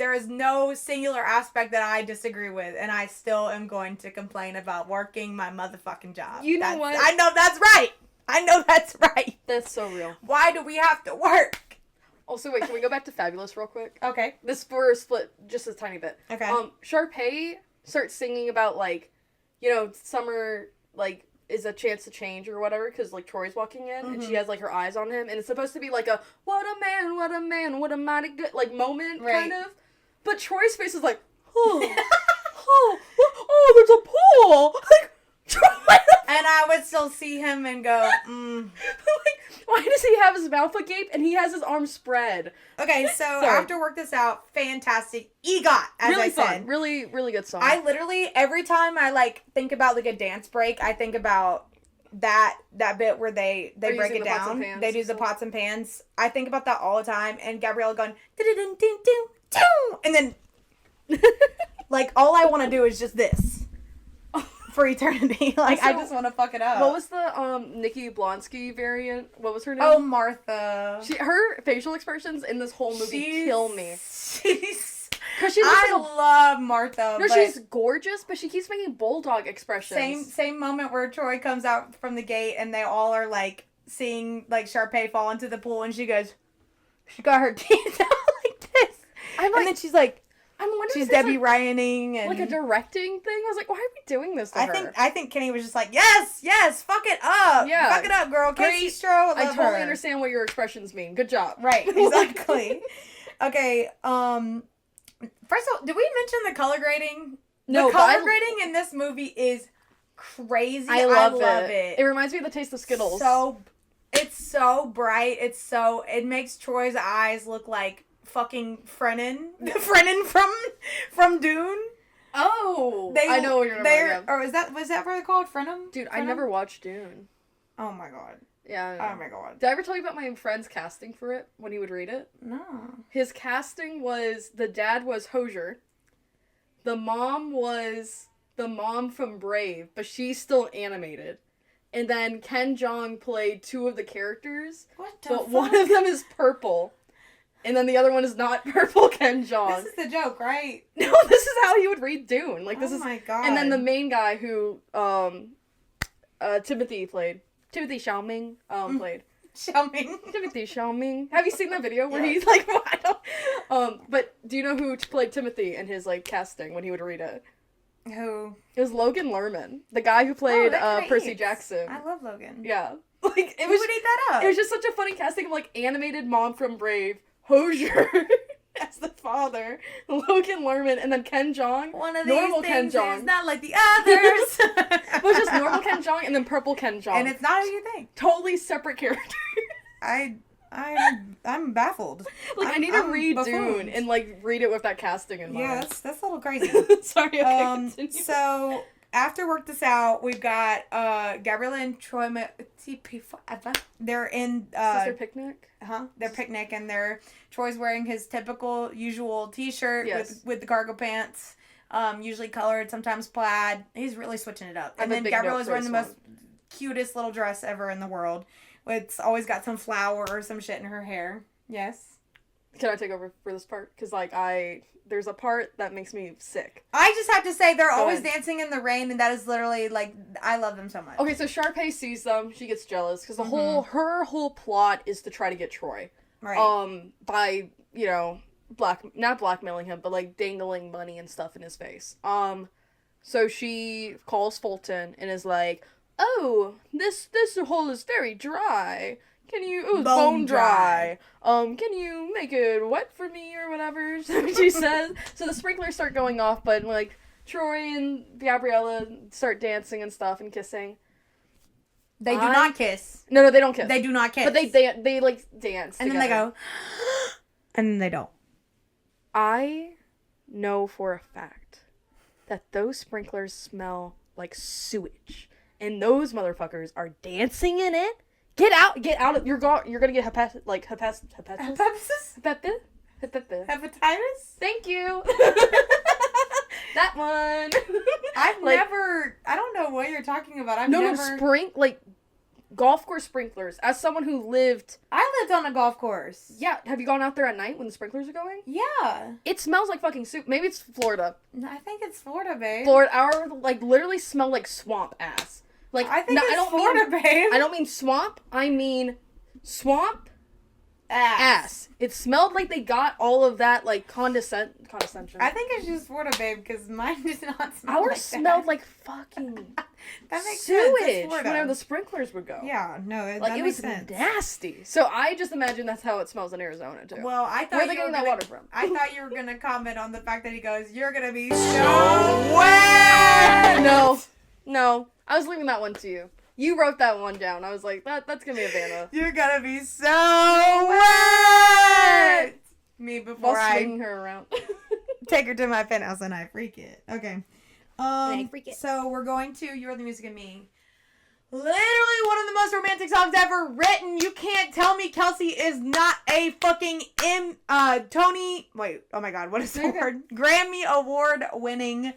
there is no singular aspect that I disagree with, and I still am going to complain about working my motherfucking job. You know what? I know that's right. That's so real. Why do we have to work? Also, wait, can we go back to Fabulous real quick? Okay. This for split just a tiny bit. Okay. Sharpay starts singing about, like, you know, summer, like, is a chance to change or whatever, because, like, Troy's walking in, and she has, like, her eyes on him, and it's supposed to be, like, a, what a man, what a mighty good, like, moment, kind of. But Troy's face is like, there's a pool! Like, Troy! And I would still see him and go, Like, why does he have his mouth agape and he has his arms spread? Okay, so after Work This Out, fantastic. EGOT, as really I fun. said. Really, really good song. I literally, every time I, like, think about, like, a dance break, I think about that bit where they break it down. They do the pots and pans. I think about that all the time. And Gabriella going, and then, like, all I want to do is just this. For eternity. Like, also, I just want to fuck it up. What was the Nikki Blonsky variant? What was her name? Oh, Martha. Her facial expressions in this whole movie kill me. I love Martha. No, she's gorgeous, but she keeps making bulldog expressions. Same moment where Troy comes out from the gate and they all are, like, seeing, like, Sharpay fall into the pool, and she goes, she got her teeth out like this. And then she's like, I'm wondering she's Debbie Ryaning and like a directing thing. I was like, why are we doing this to her? I think Kenny was just like, yes, fuck it up. Yeah. Fuck it up, girl. Casey Stroh, I totally understand what your expressions mean. Good job. Right, exactly. Okay, first of all, did we mention the color grading? No, the color grading in this movie is crazy. I love it. It reminds me of the taste of Skittles. It's so bright. It makes Troy's eyes look like fucking Frennan from Dune. Oh, I know what you're talking about. Or was that what they're called? Frenham? Dude, I never watched Dune. Oh my god. Yeah. Oh my god. Did I ever tell you about my friend's casting for it when he would read it? No. His casting was, the dad was Hosier. The mom was the mom from Brave, but she's still animated. And then Ken Jeong played two of the characters. What the but fuck? One of them is purple. And then the other one is not purple Ken Jeong. This is the joke, right? No, this is how he would read Dune. Like, this oh is. My god. And then the main guy who Timothy Chalamet played. Timothy Chalamet. Have you seen that video where he's like, but do you know who played Timothy in his, like, casting when he would read it? Who? It was Logan Lerman, the guy who played Percy Jackson. I love Logan. Yeah. Like, it who would eat that up? It was just such a funny casting of, like, animated mom from Brave, Hosier as the father, Logan Lerman, and then Ken Jeong. One of these normal things Ken Jeong. Is not like the others. It was just normal Ken Jeong and then purple Ken Jeong. And it's not who you think. Totally separate characters. I'm baffled. Like, I need to read Dune and, like, read it with that casting in mind. Yeah, that's a little crazy. Sorry, okay, continue. So, after Work This Out, we've got Gabriella and Troy. They're in Sister Picnic. Their picnic, and Troy's wearing his typical usual T-shirt with the cargo pants, usually colored, sometimes plaid. He's really switching it up. And then Gabriella's wearing the most cutest little dress ever in the world. It's always got some flower or some shit in her hair. Yes. Can I take over for this part? Because, like, there's a part that makes me sick. I just have to say, they're always dancing in the rain, and that is literally, like, I love them so much. Okay, so Sharpay sees them, she gets jealous, because her whole plot is to try to get Troy. Right. By, you know, not blackmailing him, but, like, dangling money and stuff in his face. So she calls Fulton and is like, oh, this hole is very dry. Can you... bone dry. Can you make it wet for me or whatever? She says. So the sprinklers start going off, but, like, Troy and Gabriella start dancing and stuff and kissing. They do not kiss. No, they don't kiss. They do not kiss. But they like dance and together. then they go, and then they don't. I know for a fact that those sprinklers smell like sewage, and those motherfuckers are dancing in it. Get out of you're gonna get hepatitis. Thank you. That one. I don't know what you're talking about. Golf course sprinklers. As someone who lived... I lived on a golf course. Yeah. Have you gone out there at night when the sprinklers are going? Yeah. It smells like fucking soup. Maybe it's Florida. No, I think it's Florida, babe. Our, literally smell like swamp ass. I think it's Florida, babe. I don't mean swamp. I mean swamp ass. It smelled like they got all of that, condescension. I think it's just Florida, babe, because mine does not smell Ours smelled like fucking that makes sewage whenever the sprinklers would go. Yeah, no, that it makes was sense. Nasty. So I just imagine that's how it smells in Arizona, too. Well, I thought where are they getting that water from? I thought you were going to comment on the fact that he goes, you're going to be so wet! No. I was leaving that one to you. You wrote that one down. I was like, that's going to be a Vannah. You're going to be so wet! Me before While swinging her around. Take her to my penthouse and I freak it. Okay. I freak it. So we're going to You're the Music and Me. Literally one of the most romantic songs ever written. You can't tell me Kelsey is not a fucking Tony... Wait, oh my god, what is the word? Grammy Award winning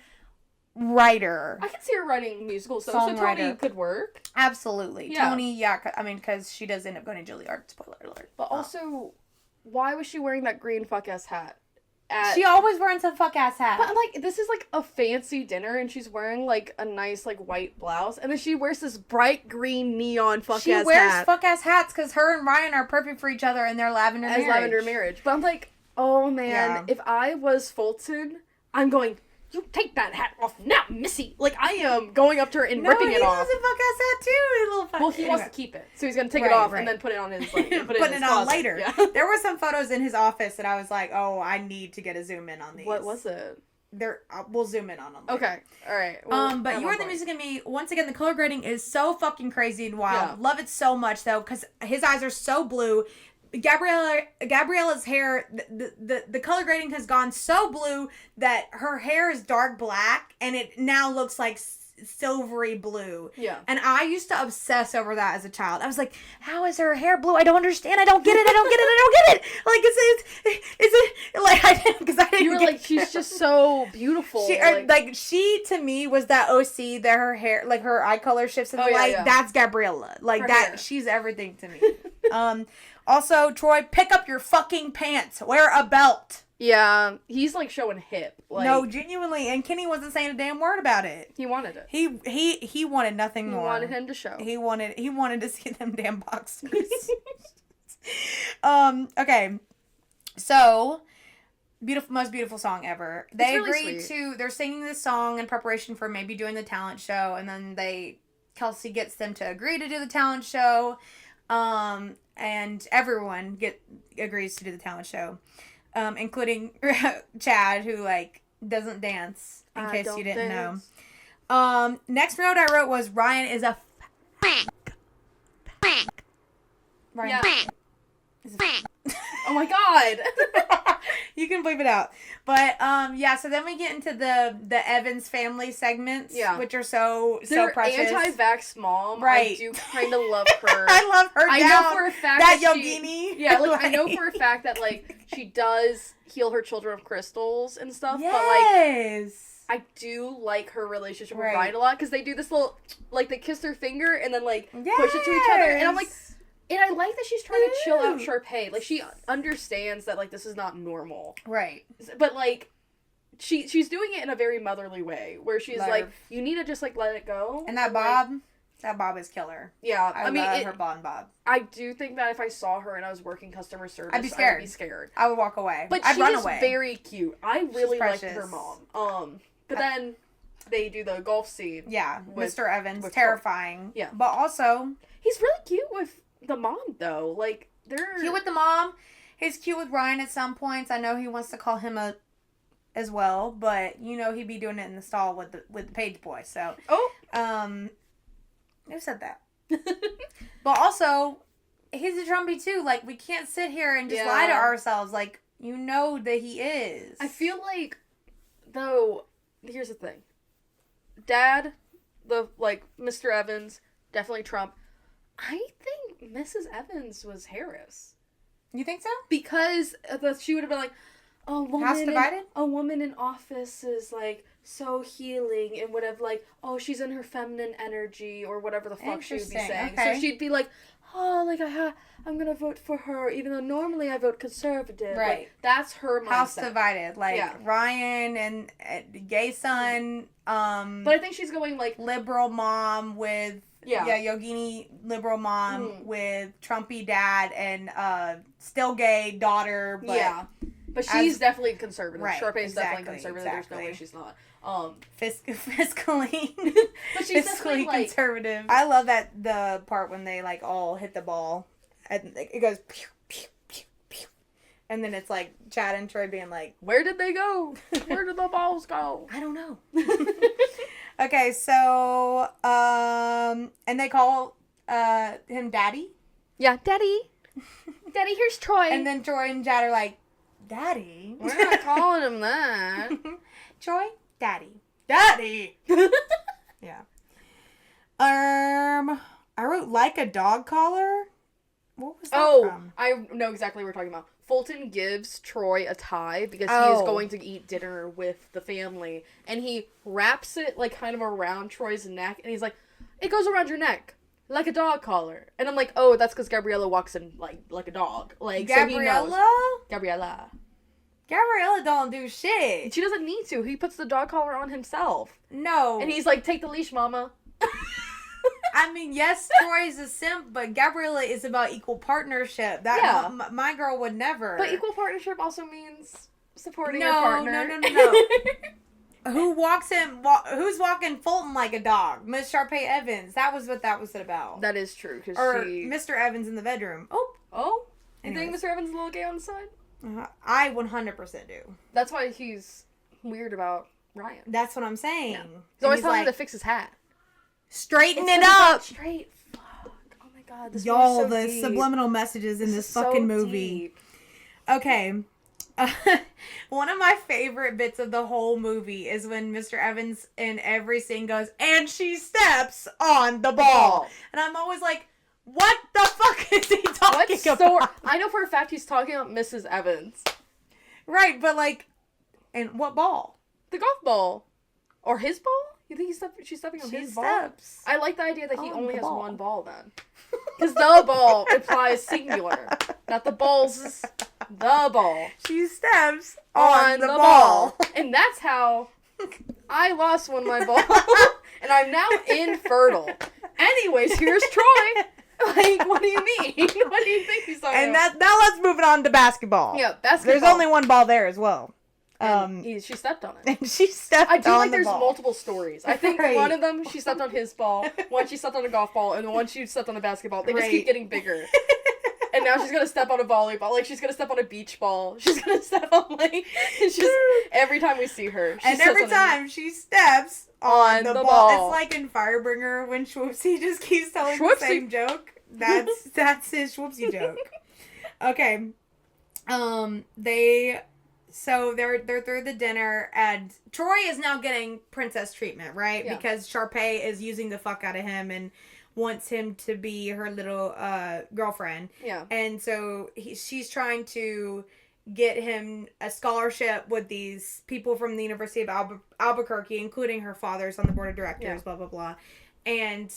writer. I can see her writing musicals, so Tony could work. Absolutely. Yeah. Tony, because she does end up going to Juilliard. Spoiler alert. But also, why was she wearing that green fuck-ass hat? She always wearing some fuck-ass hat. But I'm like, this is a fancy dinner, and she's wearing a nice white blouse, and then she wears this bright green neon fuck-ass hat. She wears fuck-ass hats because her and Ryan are perfect for each other in their lavender marriage. But I'm like, oh man, if I was Fulton, I'm going, you take that hat off now, Missy. I am going up to her and ripping it off. No, he has a fuck-ass hat too. Well, he wants to keep it, so he's going to take it off and then put it on his, putting it on later. Yeah. There were some photos in his office that I was like, oh, I need to get a zoom in on these. What was it? We'll zoom in on them later. Okay, all right. Well, but You're the Music and Me, once again, the color grading is so fucking crazy and wild. Yeah. Love it so much, though, because his eyes are so blue. Gabriella's hair, the color grading has gone so blue that her hair is dark black and it now looks like silvery blue. Yeah. And I used to obsess over that as a child. I was like, how is her hair blue? I don't understand. I don't get it. Is it I didn't, because I didn't. You were like, she's just so beautiful. She to me was that OC that her hair, her eye color shifts in the light. Yeah. That's Gabriella. She's everything to me. Also, Troy, pick up your fucking pants. Wear a belt. Yeah, he's showing hip. No, genuinely, and Kenny wasn't saying a damn word about it. He wanted it. He wanted nothing more. He wanted him to show. He wanted to see them damn boxers. Okay. So, most beautiful song ever. They agreed to. They're singing this song in preparation for maybe doing the talent show, and then Kelsey gets them to agree to do the talent show. And everyone agrees to do the talent show, including Chad, who doesn't dance. In case you didn't know. Next note I wrote was Ryan is a Ryan. Yeah. Oh my god. You can bleep it out. But so then we get into the Evans family segments, which are so precious. Anti-vax mom, right? I do kind of love her. I love her. I know for a fact that yogini. I know for a fact that she does heal her children of crystals and stuff. Yes. But I do like her relationship with Ryan a lot because they do this little they kiss their finger and then push it to each other, and I'm like. And I like that she's trying to chill out Sharpay. She understands that, this is not normal. Right. But, she's doing it in a very motherly way, where she's you need to just, let it go. And that Bob is killer. Yeah. I love her Bob. I do think that if I saw her and I was working customer service, I'd be scared. I would walk away. But I'd run away. She's very cute. I really liked her mom. But then they do the golf scene. Yeah. Mr. Evans. Terrifying. Yeah. But also... He's really cute with... the mom, though, they're cute with the mom. He's cute with Ryan at some points. I know he wants to call him a as well, but you know he'd be doing it in the stall with the page boy. So who said that? But also, he's a Trumpy too. Like, we can't sit here and just lie to ourselves. Like, you know that he is. I feel like, though, here's the thing. Dad, Mr. Evans, definitely Trump. I think Mrs. Evans was Harris. You think so? Because she would have been like, House divided? A woman in office is, so healing, and would have, she's in her feminine energy, or whatever the fuck she would be saying. Okay. So she'd be like, I'm gonna vote for her, even though normally I vote conservative. Right. That's her mindset. House divided. Ryan and gay son. But I think she's going, liberal mom with... Yeah, Yogini liberal mom with Trumpy dad and still gay daughter, but... But she's definitely conservative. Right, Sharpay's definitely conservative. There's no way she's not. Fiscally. But she's fiscally conservative. I love the part when they, all hit the ball. And it goes... Pew, pew, pew, pew. And then it's, Chad and Troy being like... Where did they go? Where did the balls go? I don't know. Okay, so, and they call, him Daddy? Yeah, Daddy. Daddy, here's Troy. And then Troy and Chad are like, Daddy? We're not calling him that. Troy? Daddy. Daddy! Yeah. I wrote like a dog collar. What was that from? I know exactly what we're talking about. Fulton gives Troy a tie because he is going to eat dinner with the family. And he wraps it, kind of around Troy's neck. And he's like, it goes around your neck. Like a dog collar. And I'm like, oh, that's because Gabriella walks in like a dog. Gabriella? Gabriella. Gabriella don't do shit. She doesn't need to. He puts the dog collar on himself. No. And he's like, take the leash, mama. I mean, yes, Troy's a simp, but Gabriella is about equal partnership. My girl would never. But equal partnership also means supporting your partner. No. Who's walking Fulton like a dog? Miss Sharpay Evans. That was what that was about. That is true. Mr. Evans in the bedroom. Oh? You think Mr. Evans is a little gay on the side? I 100% do. That's why he's weird about Ryan. That's what I'm saying. Yeah. He's always telling him to fix his hat. Straighten it up! Straight. Fuck. Oh my god. This Y'all, so the deep. Subliminal messages in this fucking movie. Deep. Okay. One of my favorite bits of the whole movie is when Mr. Evans in every scene goes, and she steps on the ball. And I'm always like, what the fuck is he talking about? I know for a fact he's talking about Mrs. Evans. Right, but and what ball? The golf ball. Or his ball? You think she's stepping on his ball? I like the idea that he only has one ball then. Because the ball implies singular. Not the balls. The ball. She steps on the ball. And that's how I lost one of my balls. And I'm now infertile. Anyways, here's Troy. What do you mean? What do you think he's talking about? Now let's move it on to basketball. Yeah, basketball. There's only one ball there as well. She stepped on it. And she stepped on the ball. I do like there's multiple stories. I think one of them, she stepped on his ball, one she stepped on a golf ball, and the one she stepped on a basketball. They just keep getting bigger. And now she's gonna step on a volleyball. She's gonna step on a beach ball. She's gonna step on, it's just, every time we see her. And every time she steps on the ball. It's like in Firebringer when Schwoopsie just keeps telling the same joke. That's his Schwoopsie joke. Okay. So they're through the dinner, and Troy is now getting princess treatment, right? Yeah. Because Sharpay is using the fuck out of him and wants him to be her little girlfriend. Yeah. And so she's trying to get him a scholarship with these people from the University of Albuquerque, including her father's on the board of directors, blah, blah, blah. And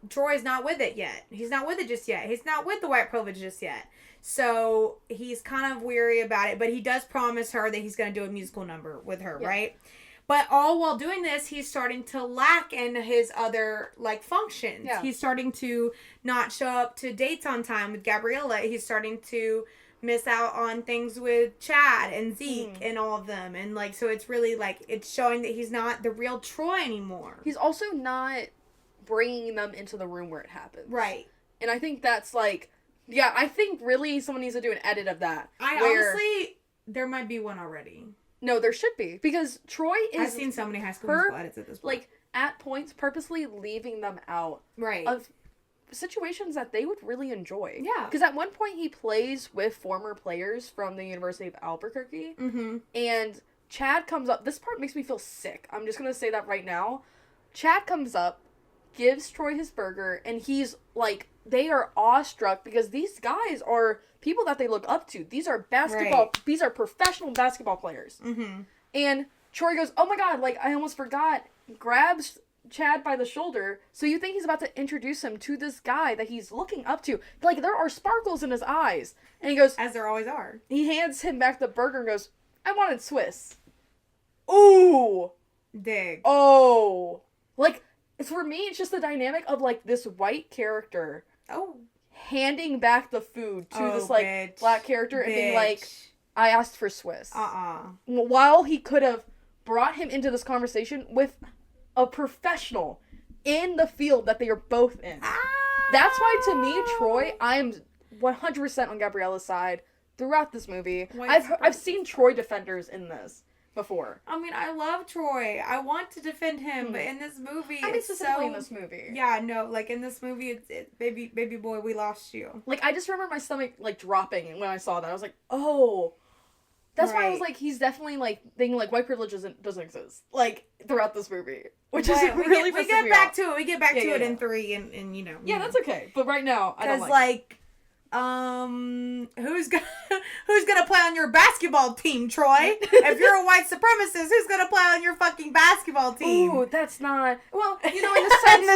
Troy's not with it yet. He's not with it just yet. He's not with the white privilege just yet. So he's kind of weary about it, but he does promise her that he's going to do a musical number with her, right? But all while doing this, he's starting to lack in his other, functions. Yeah. He's starting to not show up to dates on time with Gabriella. He's starting to miss out on things with Chad and Zeke and all of them. And, so it's really, it's showing that he's not the real Troy anymore. He's also not bringing them into the room where it happens. Right. And I think that's, I think really someone needs to do an edit of that. Honestly, there might be one already. No, there should be. Because Troy is... I've seen so many High School Musical edits at this point. Like, at points, purposely leaving them out. Right. Of situations that they would really enjoy. Yeah. Because at one point, he plays with former players from the University of Albuquerque. Mm-hmm. And Chad comes up. This part makes me feel sick. I'm just going to say that right now. Chad comes up, gives Troy his burger, and he's like, they are awestruck because these guys are people that they look up to. These are these are professional basketball players. Mm-hmm. And Troy goes, oh my god, like, I almost forgot, grabs Chad by the shoulder, so you think he's about to introduce him to this guy that he's looking up to. Like, there are sparkles in his eyes. And he goes... As there always are. He hands him back the burger and goes, I wanted Swiss. Ooh! Dig. Oh! Like, for me, it's just the dynamic of, like, this white character... Oh. handing back the food to this, like, black character and being like, I asked for Swiss. While he could have brought him into this conversation with a professional in the field that they are both in. That's why, to me, Troy, I am 100% on Gabriella's side throughout this movie. I've seen Troy defenders in this before. I mean, I love Troy. I want to defend him, but in this movie, it's specifically in this movie. Yeah, no, like, in this movie, it's baby boy, we lost you. Like, I just remember my stomach, like, dropping when I saw that. I was like, oh. That's why I was like, he's definitely, like, thinking, like, white privilege doesn't exist. Like, throughout this movie. Which is really we get back to it. We get back to it in 3 and, you know. Yeah, that's okay. But right now, I don't like it. Who's gonna play on your basketball team, Troy? If you're a white supremacist, who's gonna play on your fucking basketball team? Ooh, that's not... Well, you know, in the sense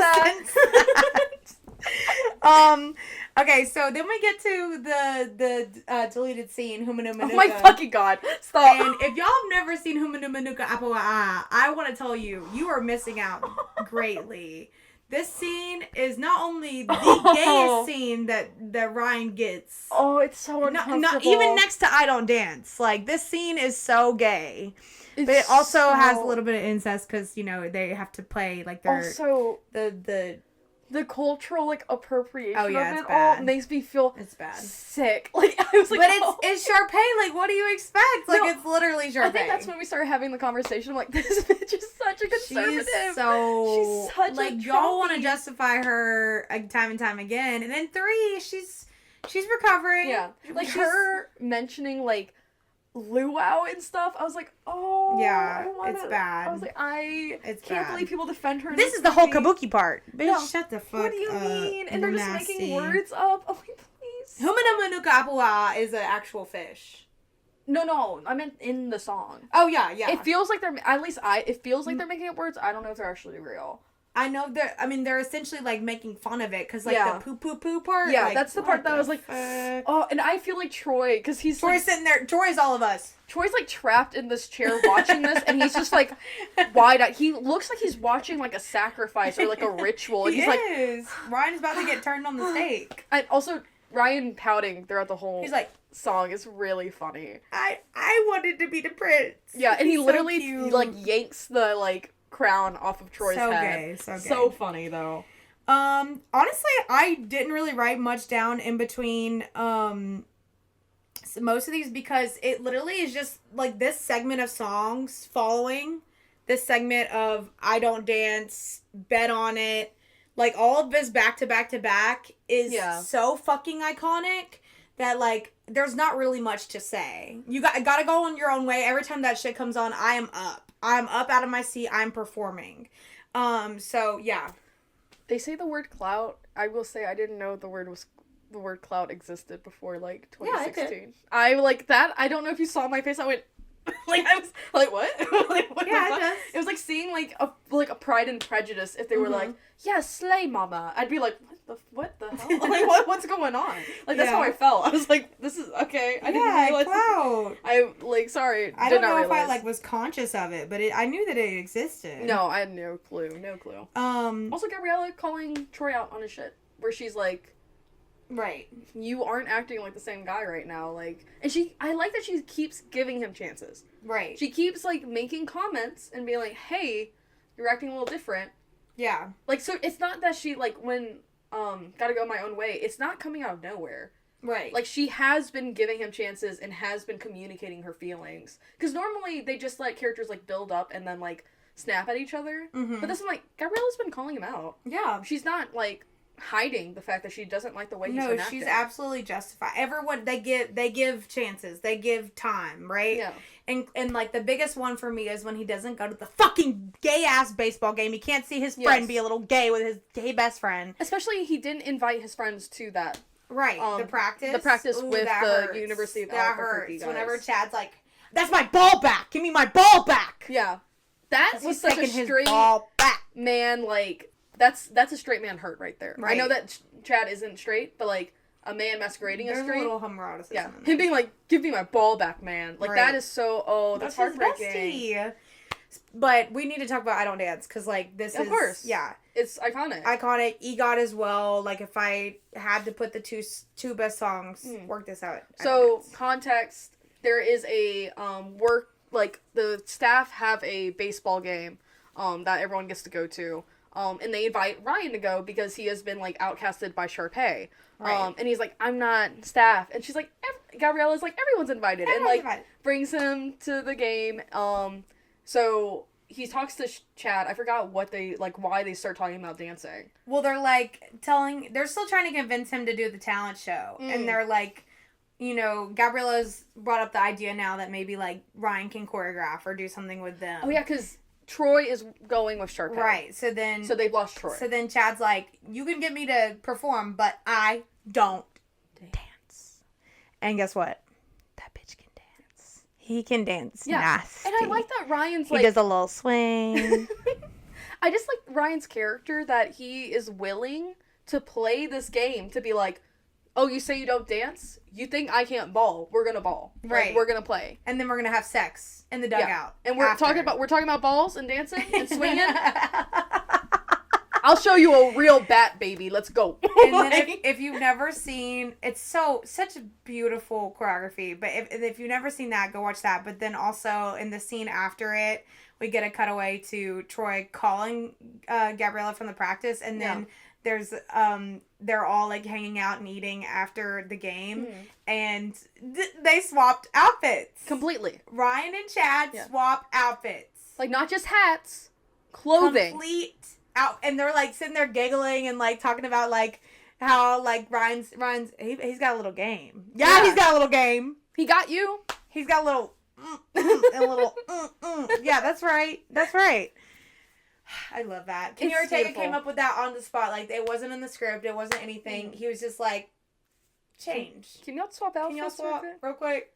that... Okay, so then we get to the deleted scene, Huma Numa Nuka. Oh my fucking god, stop. And if y'all have never seen Huma Numa Nuka Apawa'a, I want to tell you, you are missing out greatly. This scene is not only the gayest scene that Ryan gets. Oh, it's so uncomfortable. Not even next to I Don't Dance. Like, this scene is so gay. But it also has a little bit of incest because, you know, they have to play, like, their... Also, the cultural, like, appropriation of it all makes me feel sick. Like, I was like, it's Sharpay. Like, what do you expect? Like, it's literally Sharpay. I think that's when we started having the conversation. I'm like, this bitch is such a conservative. She's such like, a y'all want to justify her time and time again. And then 3, she's recovering. Yeah. Like, her mentioning, like, luau and stuff, I was like, oh yeah, it's bad. I was like, can't believe people defend her. This is the whole kabuki part. Bitch, no. Shut the fuck up. What do you mean? And they're just making words up. Oh my, please. Huma Numa Nuka Apawa'a is an actual fish. No, I meant in the song. Oh yeah. It feels like it feels like they're making up words. I don't know if they're actually real. I know they're essentially, like, making fun of it, because, like, the poo part. Yeah, like, that's the part that I was like, oh, and I feel like Troy, because he's... Troy's sitting there, Troy's all of us. Troy's, like, trapped in this chair watching this, and he's just, like, wide-eyed. He looks like he's watching, like, a sacrifice or, like, a ritual. And he's like... Ryan's about to get turned on the stake. And also, Ryan pouting throughout the whole... He's like... song is really funny. I wanted to be the prince. Yeah, and he literally, like, yanks the, like... crown off of Troy's head. So funny though. Honestly, I didn't really write much down in between most of these because it literally is just like this segment of songs following this segment of I Don't Dance, Bet on It, like all of this back to back to back is so fucking iconic that like there's not really much to say. You gotta go on your own way. Every time that shit comes on, I am up. I'm up out of my seat. I'm performing. So yeah. They say the word clout. I will say I didn't know the word clout existed before like 2016. Yeah, I like that. I don't know if you saw my face. I went like I was like what? Like, what yeah, it does. It was like seeing like a Pride and Prejudice if they were like, yeah, slay mama. I'd be like, what the hell? Like what's going on? Like that's how I felt. I was like, this is okay. I didn't realize. Clout. I like sorry. I don't know if I like was conscious of it, but I knew that it existed. No, I had no clue. Also, Gabriella calling Troy out on his shit, where she's like, right, you aren't acting like the same guy right now. Like, and I like that she keeps giving him chances. Right. She keeps like making comments and being like, hey, you're acting a little different. Yeah. Like, so it's not that she like when Gotta Go My Own Way, it's not coming out of nowhere. Right. Like, she has been giving him chances and has been communicating her feelings. Because normally, they just let characters, like, build up and then, like, snap at each other. Mm-hmm. But this one, like, Gabriella's been calling him out. Yeah. She's not, like, hiding the fact that she doesn't like the way he's been acting. No, she's absolutely justified. Everyone, they give chances. They give time, right? Yeah. And like, the biggest one for me is when he doesn't go to the fucking gay-ass baseball game. He can't see his friend be a little gay with his gay best friend. Especially, he didn't invite his friends to that. Right. The practice. The practice with the hurts. University of That Albuquerque hurts. guys. Whenever Chad's like, that's my ball back! Give me my ball back! Yeah. That was such a straight ball back. man, like, that's a straight man hurt right there. Right. I know that Chad isn't straight, but, like, a man masquerading as straight. There's a little homoeroticism yeah. in there. Him being like, give me my ball back, man. Like, that is so, that's heartbreaking. Bestie. But we need to talk about I Don't Dance, because, like, this is... Of course. Yeah. It's iconic. Iconic. EGOT as well. Like, if I had to put the two best songs, work this out. So, context, there is a, the staff have a baseball game, that everyone gets to go to. And they invite Ryan to go because he has been, like, outcasted by Sharpay. Right. And he's like, I'm not staff. And she's like, Gabriella's like, everyone's invited. Brings him to the game. So he talks to Chad. I forgot why they start talking about dancing. Well, they're, like, they're still trying to convince him to do the talent show. And they're, like, you know, Gabriella's brought up the idea now that maybe, like, Ryan can choreograph or do something with them. Oh, yeah, because Troy is going with Sharpay. Right, so they've lost Troy. So then Chad's like, you can get me to perform, but I don't dance. And guess what? That bitch can dance. He can dance. Yeah. Nasty. And I like that Ryan's, like... He does a little swing. I just like Ryan's character that he is willing to play this game to be like, oh, you say you don't dance? You think I can't ball? We're gonna ball. Right. Like, we're gonna play. And then we're gonna have sex in the dugout. Yeah. And we're talking about balls and dancing and swinging. I'll show you a real bat, baby. Let's go. And then if you've never seen, it's such a beautiful choreography. But if you've never seen that, go watch that. But then also in the scene after it, we get a cutaway to Troy calling Gabriella from the practice, and then there's they're all like hanging out and eating after the game, and they swapped outfits completely. Ryan and Chad swap outfits, like not just hats, clothing, complete out, and they're like sitting there giggling and like talking about like how like Ryan's he's got a little game. Yeah, he's got a little game. He got you. He's got a little a little yeah, that's right. That's right. I love that. Kenny Ortega came up with that on the spot. Like, it wasn't in the script. It wasn't anything. He was just like, change. Can y'all swap outfits? Can y'all swap real quick?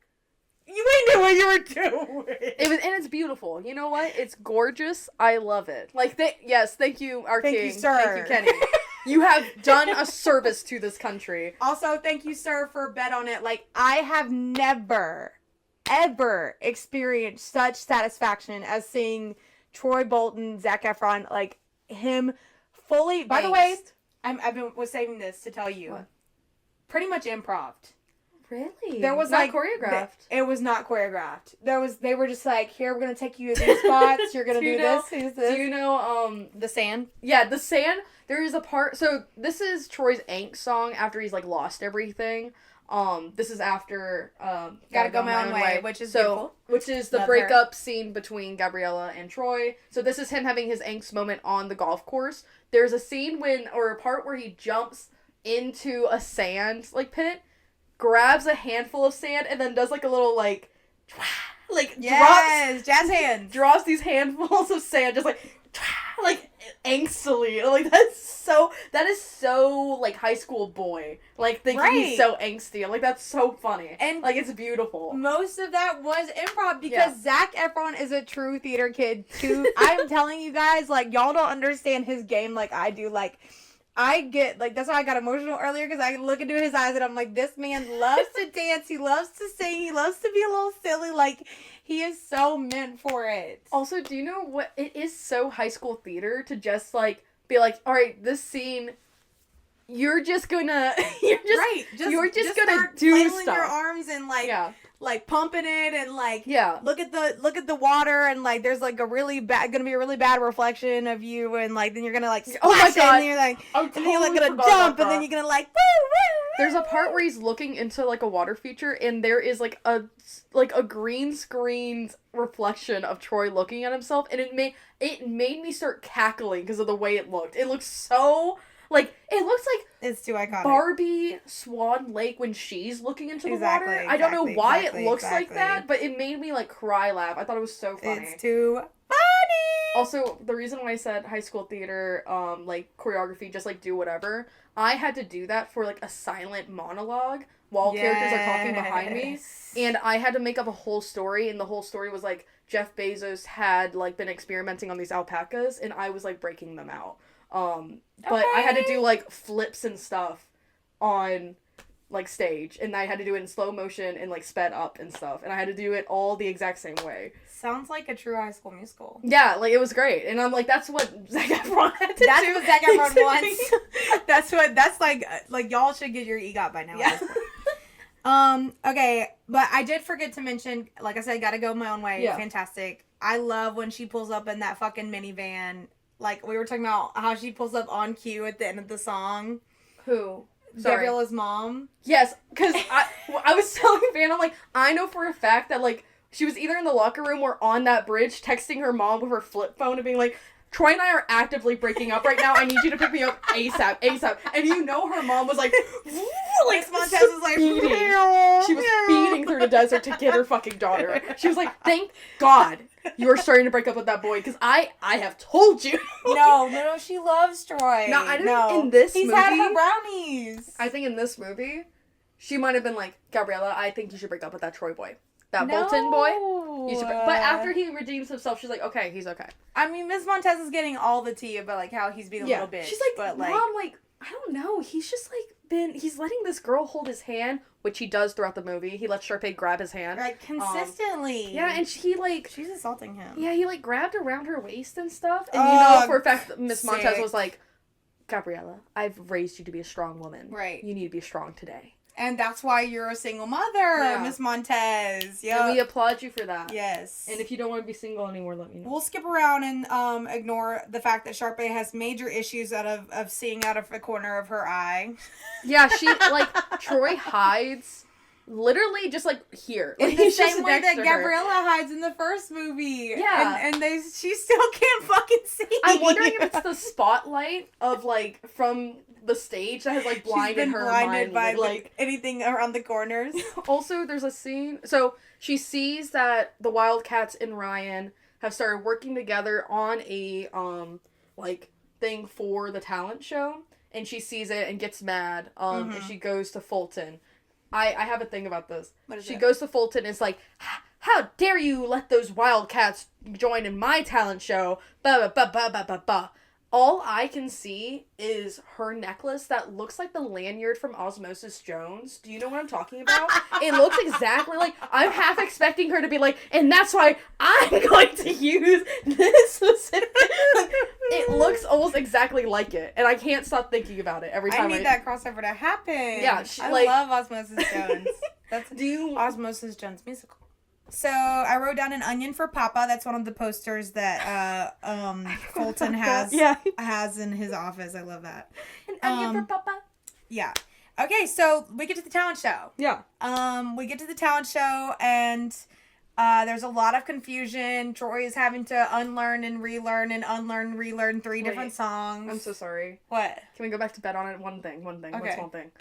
You ain't knew what you were doing. And it's beautiful. You know what? It's gorgeous. I love it. Like, thank you, our king. Thank you, sir. Thank you, Kenny. You have done a service to this country. Also, thank you, sir, for bet on it. Like, I have never, ever experienced such satisfaction as seeing Troy Bolton, Zac Efron, like, him fully... By the way, was saving this to tell you. What? Pretty much improv. Really? There was not choreographed. It was not choreographed. They were just like, here, we're going to take you to these spots. You're going to do this. Do you know, The Sand? Yeah, The Sand. There is a part... So, this is Troy's angst song after he's, like, lost everything. This is after Gotta Go My Own Way, which is beautiful. Which is the breakup scene between Gabriella and Troy. So this is him having his angst moment on the golf course. There's a scene a part where he jumps into a sand pit, grabs a handful of sand, and then does like a little jazz hands. Drops these handfuls of sand just like angstily. Like that is so like high school boy. Like thinking he's so angsty. I'm like, that's so funny. And like it's beautiful. Most of that was improv because Zac Efron is a true theater kid too. I'm telling you guys, like, y'all don't understand his game like I do. Like, I get, like, that's why I got emotional earlier, because I look into his eyes and I'm like, this man loves to dance, he loves to sing, he loves to be a little silly, like, he is so meant for it. Also, do you know what, it is so high school theater to just, like, be like, alright, this scene, you're just gonna, you're just gonna do stuff. Your arms and, like, like pumping it and like look at the water and like there's like gonna be a really bad reflection of you and like then you're gonna like splash it and you're like and then you're like gonna jump and then you're gonna like woo woo There's a part where he's looking into, like, a water feature, and there is, like, a green screened reflection of Troy looking at himself, and it made me start cackling because of the way it looked. It looks so, like, it looks like it's too iconic. Barbie Swan Lake when she's looking into the water. I don't know why it looks like that, but it made me, like, laugh. I thought it was so funny. It's too funny! Also, the reason why I said high school theater, like, choreography, just, like, do whatever, I had to do that for, like, a silent monologue while characters are talking behind me, and I had to make up a whole story, and the whole story was, like, Jeff Bezos had, like, been experimenting on these alpacas, and I was, like, breaking them out. But I had to do, like, flips and stuff on, like, stage, and I had to do it in slow motion and, like, sped up and stuff, and I had to do it all the exact same way. Sounds like a true High School Musical. Yeah, like, it was great, and I'm like, that's what Zac Efron had to do. That's what Zac Efron wants. That's like, y'all should get your EGOT by now. Yeah. Okay, but I did forget to mention, like I said, gotta go my own way. Yeah. Fantastic. I love when she pulls up in that fucking minivan. Like, we were talking about how she pulls up on cue at the end of the song. Who? Gabriella's mom. Yes, because I was telling Van, I'm like, I know for a fact that, like, she was either in the locker room or on that bridge texting her mom with her flip phone and being like, Troy and I are actively breaking up right now. I need you to pick me up ASAP. And you know her mom was like Miss Montez is like, she was speeding through the desert to get her fucking daughter. She was like, thank God you are starting to break up with that boy, because I have told you. No, she loves Troy. No, I don't in this movie. He's had her brownies. I think in this movie, she might have been like, Gabriella, I think you should break up with that Troy boy. That Bolton boy. You should but after he redeems himself, she's like, okay, he's okay. I mean, Miss Montez is getting all the tea about, like, how he's being a little bitch. She's like, Mom, like, I don't know. He's just, like, he's letting this girl hold his hand, which he does throughout the movie. He lets Sharpay grab his hand. Like, consistently. Yeah, and she, like... She's assaulting him. Yeah, he, like, grabbed around her waist and stuff. And you know for a fact that Miss Montez was like, Gabriella, I've raised you to be a strong woman. Right. You need to be strong today. And that's why you're a single mother, Miss Montez. Yeah. And we applaud you for that. Yes. And if you don't want to be single anymore, let me know. We'll skip around and ignore the fact that Sharpay has major issues of seeing out of the corner of her eye. Yeah, she, like, Troy hides literally just, like, here. In the same way that Gabriella hides in the first movie. Yeah. And she still can't fucking see. I'm wondering if it's the spotlight of, like, from... the stage that has, like, blinded her mind by, like, anything around the corners. Also, there's a scene... So, she sees that the Wildcats and Ryan have started working together on a, like, thing for the talent show. And she sees it and gets mad. And she goes to Fulton. I have a thing about this. She goes to Fulton and it's like, how dare you let those Wildcats join in my talent show? Ba ba ba ba ba ba. All I can see is her necklace that looks like the lanyard from Osmosis Jones. Do you know what I'm talking about? It looks exactly like... I'm half expecting her to be like, and that's why I'm going to use this specific... It looks almost exactly like it. And I can't stop thinking about it every time I need that crossover to happen. Yeah, I love Osmosis Jones. That's Osmosis Jones musical. So, I wrote down an onion for Papa. That's one of the posters that Fulton has in his office. I love that. An onion for Papa. Yeah. Okay, so we get to the talent show. Yeah. We get to the talent show, and there's a lot of confusion. Troy is having to unlearn and relearn and relearn 3 different songs. I'm so sorry. What? Can we go back to bed on it? One thing. Okay. One small thing.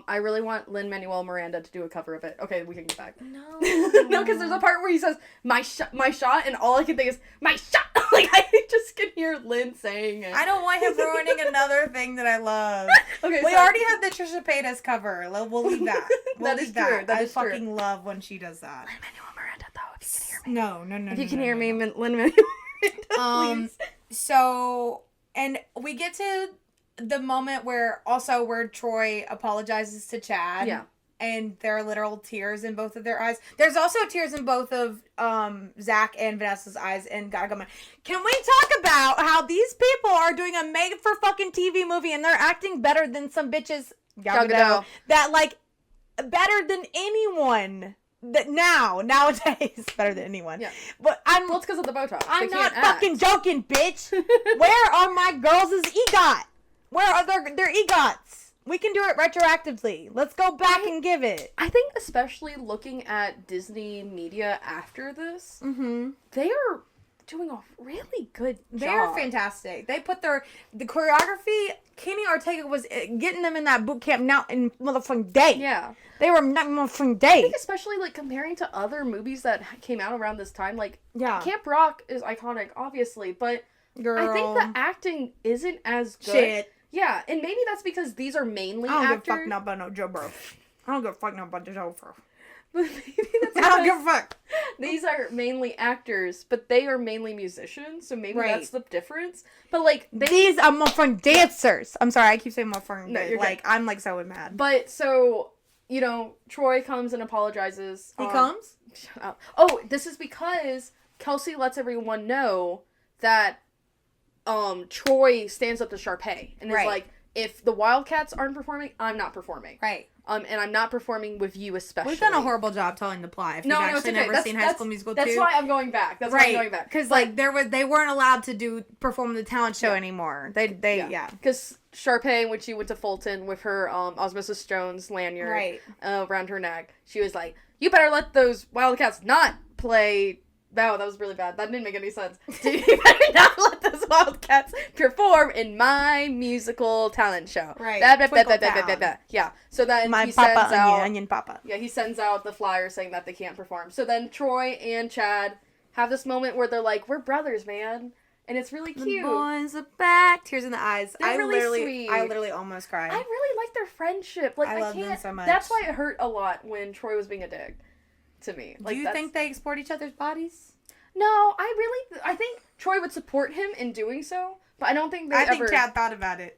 I really want Lin-Manuel Miranda to do a cover of it. Okay, we can get back. No. No, because there's a part where he says, my shot, and all I can think is, my shot! Like, I just can hear Lin saying it. I don't want him ruining another thing that I love. Okay, we already have the Trisha Paytas cover. We'll leave that. That is true. I fucking love when she does that. Lin-Manuel Miranda, though, if you can hear me. No. If you can hear me, Lin-Manuel Miranda, please. So, and we get to the moment where Troy apologizes to Chad. Yeah. And there are literal tears in both of their eyes. There's also tears in both of Zach and Vanessa's eyes in Gotta Go Man. Can we talk about how these people are doing a made-for-fucking-TV movie and they're acting better than some bitches that, like, better than anyone that nowadays better than anyone. Yeah. But well, it's because of the Botox. I'm not fucking joking, bitch. Where are my girls' EGOT? Where are their EGOTs? We can do it retroactively. Let's go back and give it. I think especially looking at Disney media after this, they are doing a really good job. They are fantastic. They put the choreography. Kenny Ortega was getting them in that boot camp now in motherfucking day. Yeah. They were not motherfucking day. I think especially, like, comparing to other movies that came out around this time, like, yeah. Camp Rock is iconic, obviously, but Girl. I think the acting isn't as good. Shit. Yeah, and maybe that's because these are mainly actors. I don't give a fuck now about no Joe Bro. I don't give a fuck now about the Joe Bro. But maybe that's I don't give a fuck. These are mainly actors, but they are mainly musicians, so maybe that's the difference. But, like, these are motherfucking dancers. I'm sorry, I keep saying motherfucking good. I'm, like, so mad. But, so, you know, Troy comes and apologizes. He comes? Shut up. Oh, this is because Kelsey lets everyone know that Troy stands up to Sharpay and is like, if the Wildcats aren't performing, I'm not performing. Right. And I'm not performing with you especially. We've done a horrible job telling the plot. If you've actually never seen High School Musical 2. That's why I'm going back. That's why I'm going back. Because, like, they weren't allowed to perform the talent show anymore. They Because Sharpay, when she went to Fulton with her Osmosis Jones lanyard around her neck, she was like, you better let those Wildcats not play. Wow, that was really bad. That didn't make any sense. You better not let those Wildcats perform in my musical talent show. Right. Yeah. So then my he papa, sends out... onion papa. Yeah, he sends out the flyer saying that they can't perform. So then Troy and Chad have this moment where they're like, we're brothers, man. And it's really cute. The boys are back. Tears in the eyes. They're really sweet. I literally almost cried. I really like their friendship. Like, I love them so much. That's why it hurt a lot when Troy was being a dick to me. Like, do you think they explored each other's bodies? No, I think Troy would support him in doing so, but I don't think they think Chad thought about it.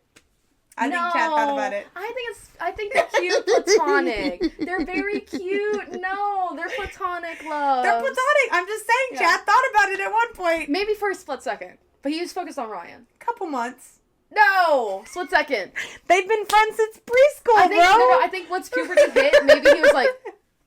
I think Chad thought about it. I think they're cute platonic. They're very cute. No, they're platonic love. They're platonic. I'm just saying Chad thought about it at one point. Maybe for a split second, but he was focused on Ryan. Couple months. No, split second. They've been friends since preschool, bro. I think once puberty hit, maybe he was like,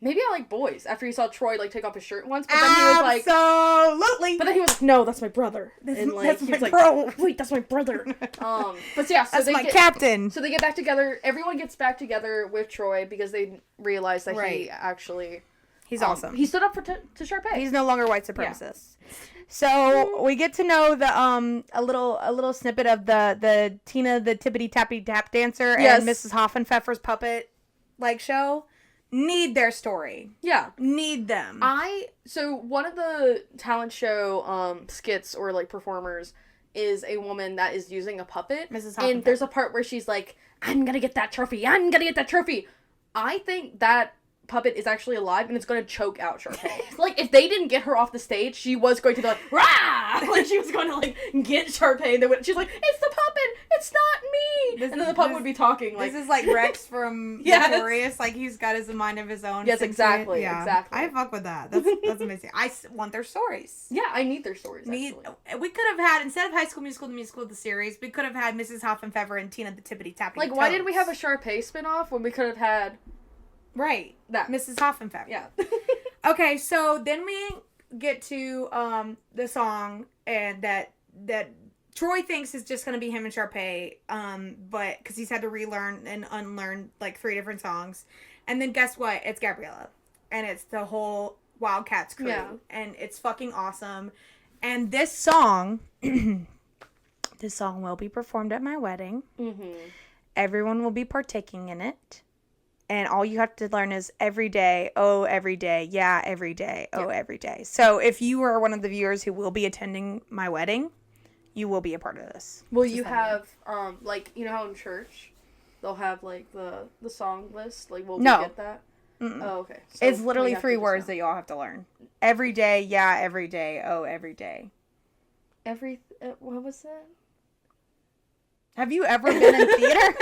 maybe I like boys after he saw Troy, like, take off his shirt once, but then he was like... Absolutely! But then he was like, no, that's my brother. And, like, that's my bro. Wait, that's my brother. But yeah, so that's my captain. So they get back together. Everyone gets back together with Troy because they realize that he actually... He's awesome. He stood up to Sharpay. He's no longer white supremacist. Yeah. So we get to know the a little snippet of the Tina the Tippity Tappy Tap dancer and Mrs. Hoffenpfeffer's puppet show. Need their story. Yeah. Need them. So one of the talent show skits or, like, performers is a woman that is using a puppet. Mrs. Hoffenpfeffer. And there's a part where she's like, I'm gonna get that trophy. I'm gonna get that trophy. I think that puppet is actually alive and it's going to choke out Sharpay. Like, if they didn't get her off the stage, she was going to be like, rah! Like, she was going to, like, get Sharpay. And she's like, it's the puppet! It's not me! And then the puppet would be talking, like... This is like Rex from Notorious. Like, he's got his mind of his own. Yes, exactly. Yeah. Exactly. I fuck with that. That's amazing. I want their stories. Yeah, I need their stories, We could have had, instead of High School Musical, the musical, the series, we could have had Mrs. Hoffenpfeffer and Tina the Tippity Tappy. Like, why did we have a Sharpay spinoff when we could have had... Right. That. Mrs. Hoffenpfeffer. Yeah. Okay, so then we get to the song and that Troy thinks is just going to be him and Sharpay, but because he's had to relearn and unlearn, like, 3 different songs. And then guess what? It's Gabriella. And it's the whole Wildcats crew. Yeah. And it's fucking awesome. And this song will be performed at my wedding. Mm-hmm. Everyone will be partaking in it. And all you have to learn is every day, oh, every day, yeah, every day, oh, every day. So if you are one of the viewers who will be attending my wedding, you will be a part of this. Will you have, like, you know how in church they'll have, like, the song list? Like, will we get that? Mm-mm. Oh, okay. So it's literally 3 words that you all have to learn. Every day, yeah, every day, oh, every day. What was that? Have you ever been in theater?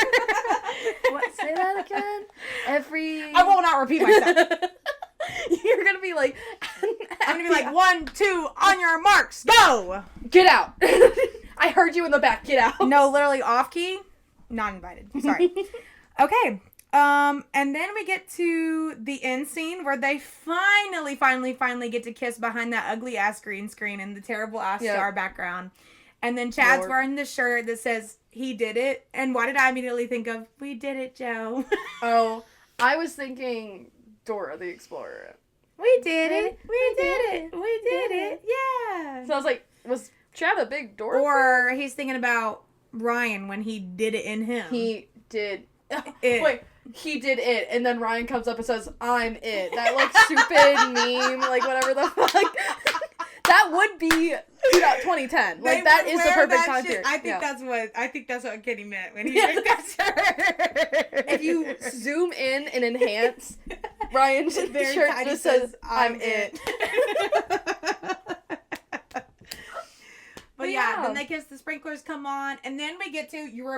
What? Say that again? I will not repeat myself. You're gonna be like... I'm gonna be like, 1, 2, on your marks, go! Get out! I heard you in the back, get out. No, literally off key. Not invited. Sorry. Okay. And then we get to the end scene where they finally get to kiss behind that ugly ass green screen and the terrible ass star background. And then Chad's wearing the shirt that says, he did it. And why did I immediately think of, we did it, Joe? Oh, I was thinking Dora the Explorer. We did it. We did it. We did it. Yeah. So I was like, was Chad a big Dora Or fan? He's thinking about Ryan when he did it in him. He did it. Wait, he did it, and then Ryan comes up and says, I'm it. That, like, stupid meme, like, whatever the fuck. That would be 2010. Like, that is the perfect time period. I think that's what Kenny meant when he made that shirt. If you zoom in and enhance, Ryan's shirt just says, I'm it. But yeah, then they kiss, the sprinklers come on, and then we get to you were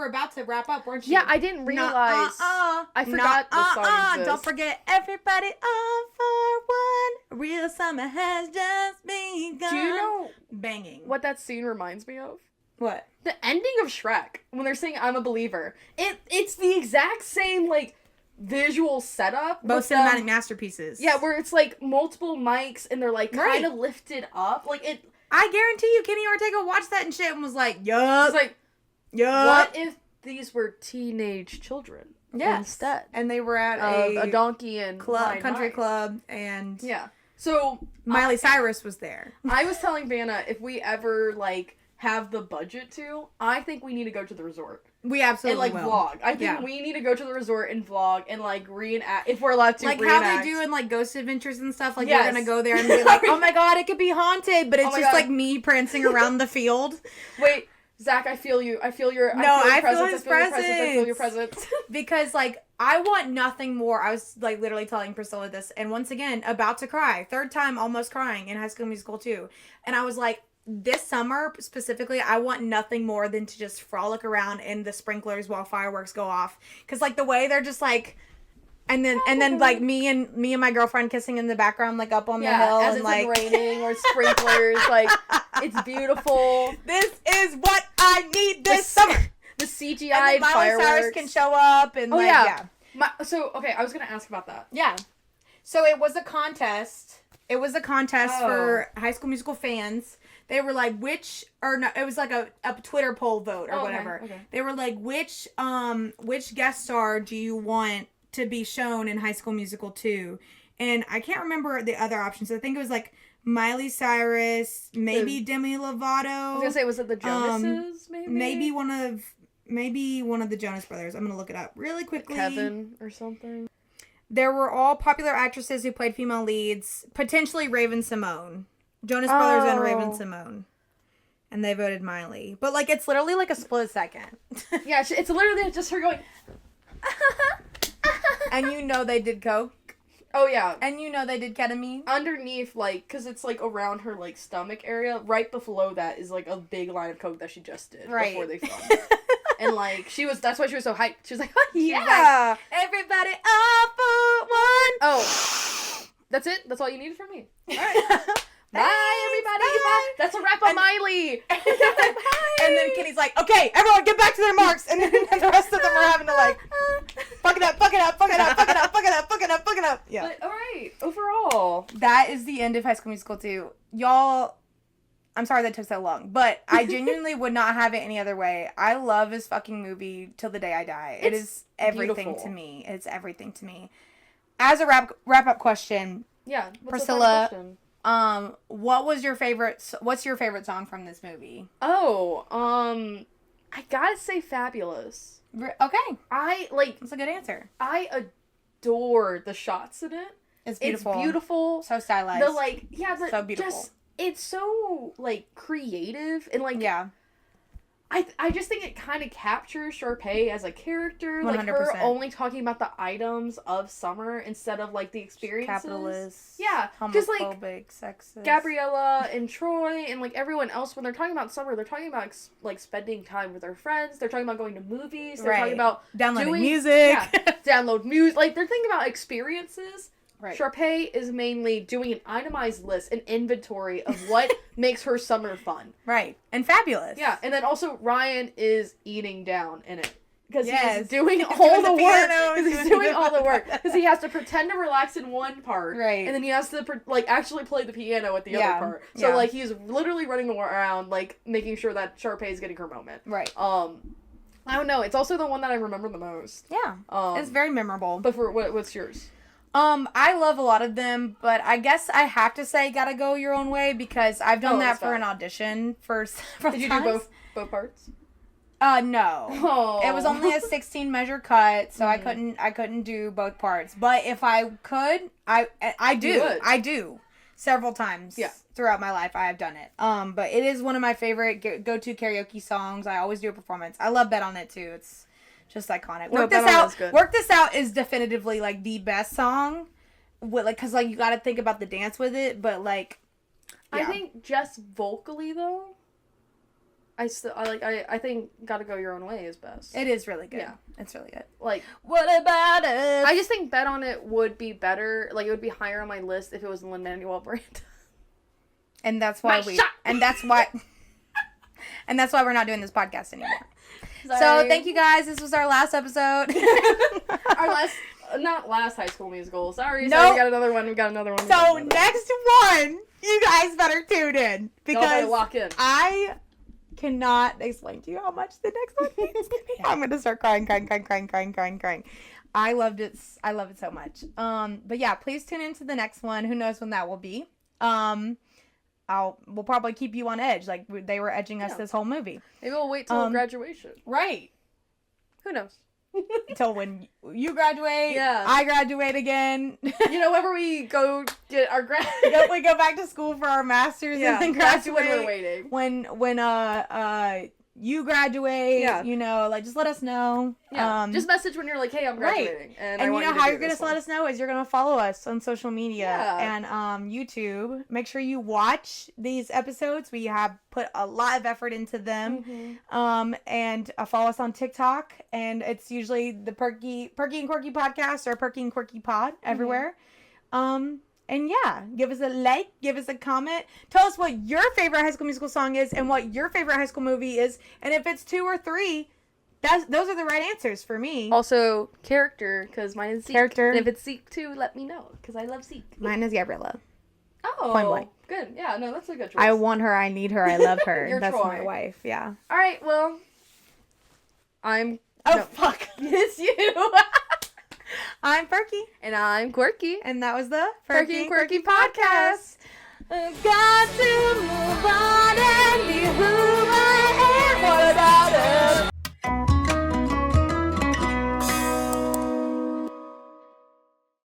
about to wrap up, weren't you? Yeah, I didn't realize. I forgot the song exists. Don't forget, everybody on for one. Real summer has just begun. Do you know banging what that scene reminds me of? What? The ending of Shrek when they're saying "I'm a believer." It's the exact same like visual setup. Both cinematic masterpieces. Yeah, where it's like multiple mics and they're like kind of lifted up, like it. I guarantee you, Kenny Ortega watched that and shit and was like, yup. He's like, yup. What if these were teenage children instead? And they were at a donkey and country club and... Yeah. So... Miley Cyrus was there. I was telling Vannah, if we ever, like, have the budget to, I think we need to go to the resort. We absolutely and, like, will. vlog. I think we need to go to the resort and vlog and, like, reenact, if we're allowed to like reenact. How they do in, like, Ghost Adventures and stuff. Like, we're gonna go there and be like, oh my god, it could be haunted. But it's just, like, me prancing around the field. Wait, Zach, I feel you. I feel your I presence. feel his presence. I feel your presence. Because, like, I want nothing more. I was, like, literally telling Priscilla this. And once again, about to cry. Third time almost crying in High School Musical 2. And I was like, this summer, specifically, I want nothing more than to just frolic around in the sprinklers while fireworks go off. Because, like, the way they're just, like... And then, like, me and my girlfriend kissing in the background, like, up on the hill. As and, it's, like, raining or sprinklers. Like, it's beautiful. This is what I need this summer. The CGI and then Miley Cyrus can show up. And, I was going to ask about that. Yeah. So, it was a contest. It was a contest for High School Musical fans. They were like, it was like a Twitter poll vote or whatever. Okay. They were like, which guest star do you want to be shown in High School Musical 2? And I can't remember the other options. I think it was like Miley Cyrus, maybe Demi Lovato. I was gonna say, was it the Jonases? Maybe one of the Jonas Brothers. I'm gonna look it up really quickly. Kevin or something. There were all popular actresses who played female leads, potentially Raven-Symoné. Jonas Brothers and Raven-Symoné. And they voted Miley. But, like, it's literally, like, a split second. Yeah, it's literally just her going... And you know they did coke. Oh, yeah. And you know they did ketamine. Underneath, like, because it's, like, around her, like, stomach area, right below that is, like, a big line of coke that she just did before they filmed. And, like, that's why she was so hyped. She was like, yeah. Like, everybody up for one. Oh. That's it? That's all you needed from me? All right. Bye, everybody. Bye. That's a wrap on Miley. And then Kenny's like, okay, everyone get back to their marks. And then the rest of them are having to, like, fuck it up. Yeah. But, all right. Overall. That is the end of High School Musical 2. Y'all, I'm sorry that took so long. But I genuinely would not have it any other way. I love this fucking movie till the day I die. It is everything to me. It's everything to me. As a wrap-up question. Yeah. Priscilla. What's your favorite song from this movie? Oh, I gotta say Fabulous. Okay. That's a good answer. I adore the shots in it. It's beautiful. It's beautiful. So stylized. So beautiful. It's so, like, creative and, like... Yeah. I just think it kind of captures Sharpay as a character. 100%. Like, her only talking about the items of summer instead of, like, the experiences. Capitalist. Yeah. Homophobic, sexist. Gabriella and Troy and, like, everyone else, when they're talking about summer, they're talking about, like, spending time with their friends. They're talking about going to movies. They're talking about... Downloading music. Yeah. Download music. Like, they're thinking about experiences. Right. Sharpay is mainly doing an itemized list, an inventory of what makes her summer fun. Right. And fabulous. Yeah. And then also Ryan is eating down in it. because he's doing all the work. He's doing all the work. Because he has to pretend to relax in one part. Right. And then he has to, actually play the piano at the other part. So, he's literally running around, making sure that Sharpay's getting her moment. Right. I don't know. It's also the one that I remember the most. Yeah. It's very memorable. But what's yours? I love a lot of them, but I guess I have to say Gotta Go Your Own Way because I've done that for an audition for several times. Did you do both parts? No. Oh. It was only a 16 measure cut, so I couldn't do both parts. But if I could, I do several times throughout my life. I have done it. But it is one of my favorite go-to karaoke songs. I always do a performance. I love Bet on It too. It's just iconic. Work This Out is definitively the best song. Cause you got to think about the dance with it, but I think just vocally though. I think Gotta Go Your Own Way is best. It is really good. Yeah. It's really good. What about it? I just think Bet on It would be better. It would be higher on my list if it was Lin-Manuel Miranda. And that's why that's why we're not doing this podcast anymore. Sorry. So thank you guys. This was our last episode. Not last High School Musical. Sorry, we got another one. So next one, you guys better tune in because lock in. I cannot explain to you how much the next one is gonna be. I'm gonna start crying. I loved it. I love it so much. But yeah, please tune into the next one. Who knows when that will be? We'll probably keep you on edge. They were edging us this whole movie. Maybe we'll wait till graduation. Right. Who knows? Until when you graduate, yeah. I graduate again. Whenever we go get our we go back to school for our masters and then graduate. That's when we're waiting. When you graduate, just let us know. Yeah. Just message when you're like, hey, I'm graduating. Right. And you know how you're going to let us know is you're going to follow us on social media and YouTube. Make sure you watch these episodes. We have put a lot of effort into them. Mm-hmm. And follow us on TikTok. And it's usually the Perky and Quirky podcast or Perky and Quirky pod everywhere. And yeah, give us a like, give us a comment. Tell us what your favorite High School Musical song is and what your favorite high school movie is. And if it's 2 or 3, those are the right answers for me. Also, character, because mine is Zeke. Character. And if it's Zeke too, let me know, because I love Zeke. Mine is Gabriella. Oh, point blank. Good. Yeah, no, that's a good choice. I want her, I need her, I love her. That's Troy. My wife, yeah. All right, well, fuck. It's you. I'm Perky. And I'm Quirky. And that was the Perky and Quirky podcast. I've got to move on and be who I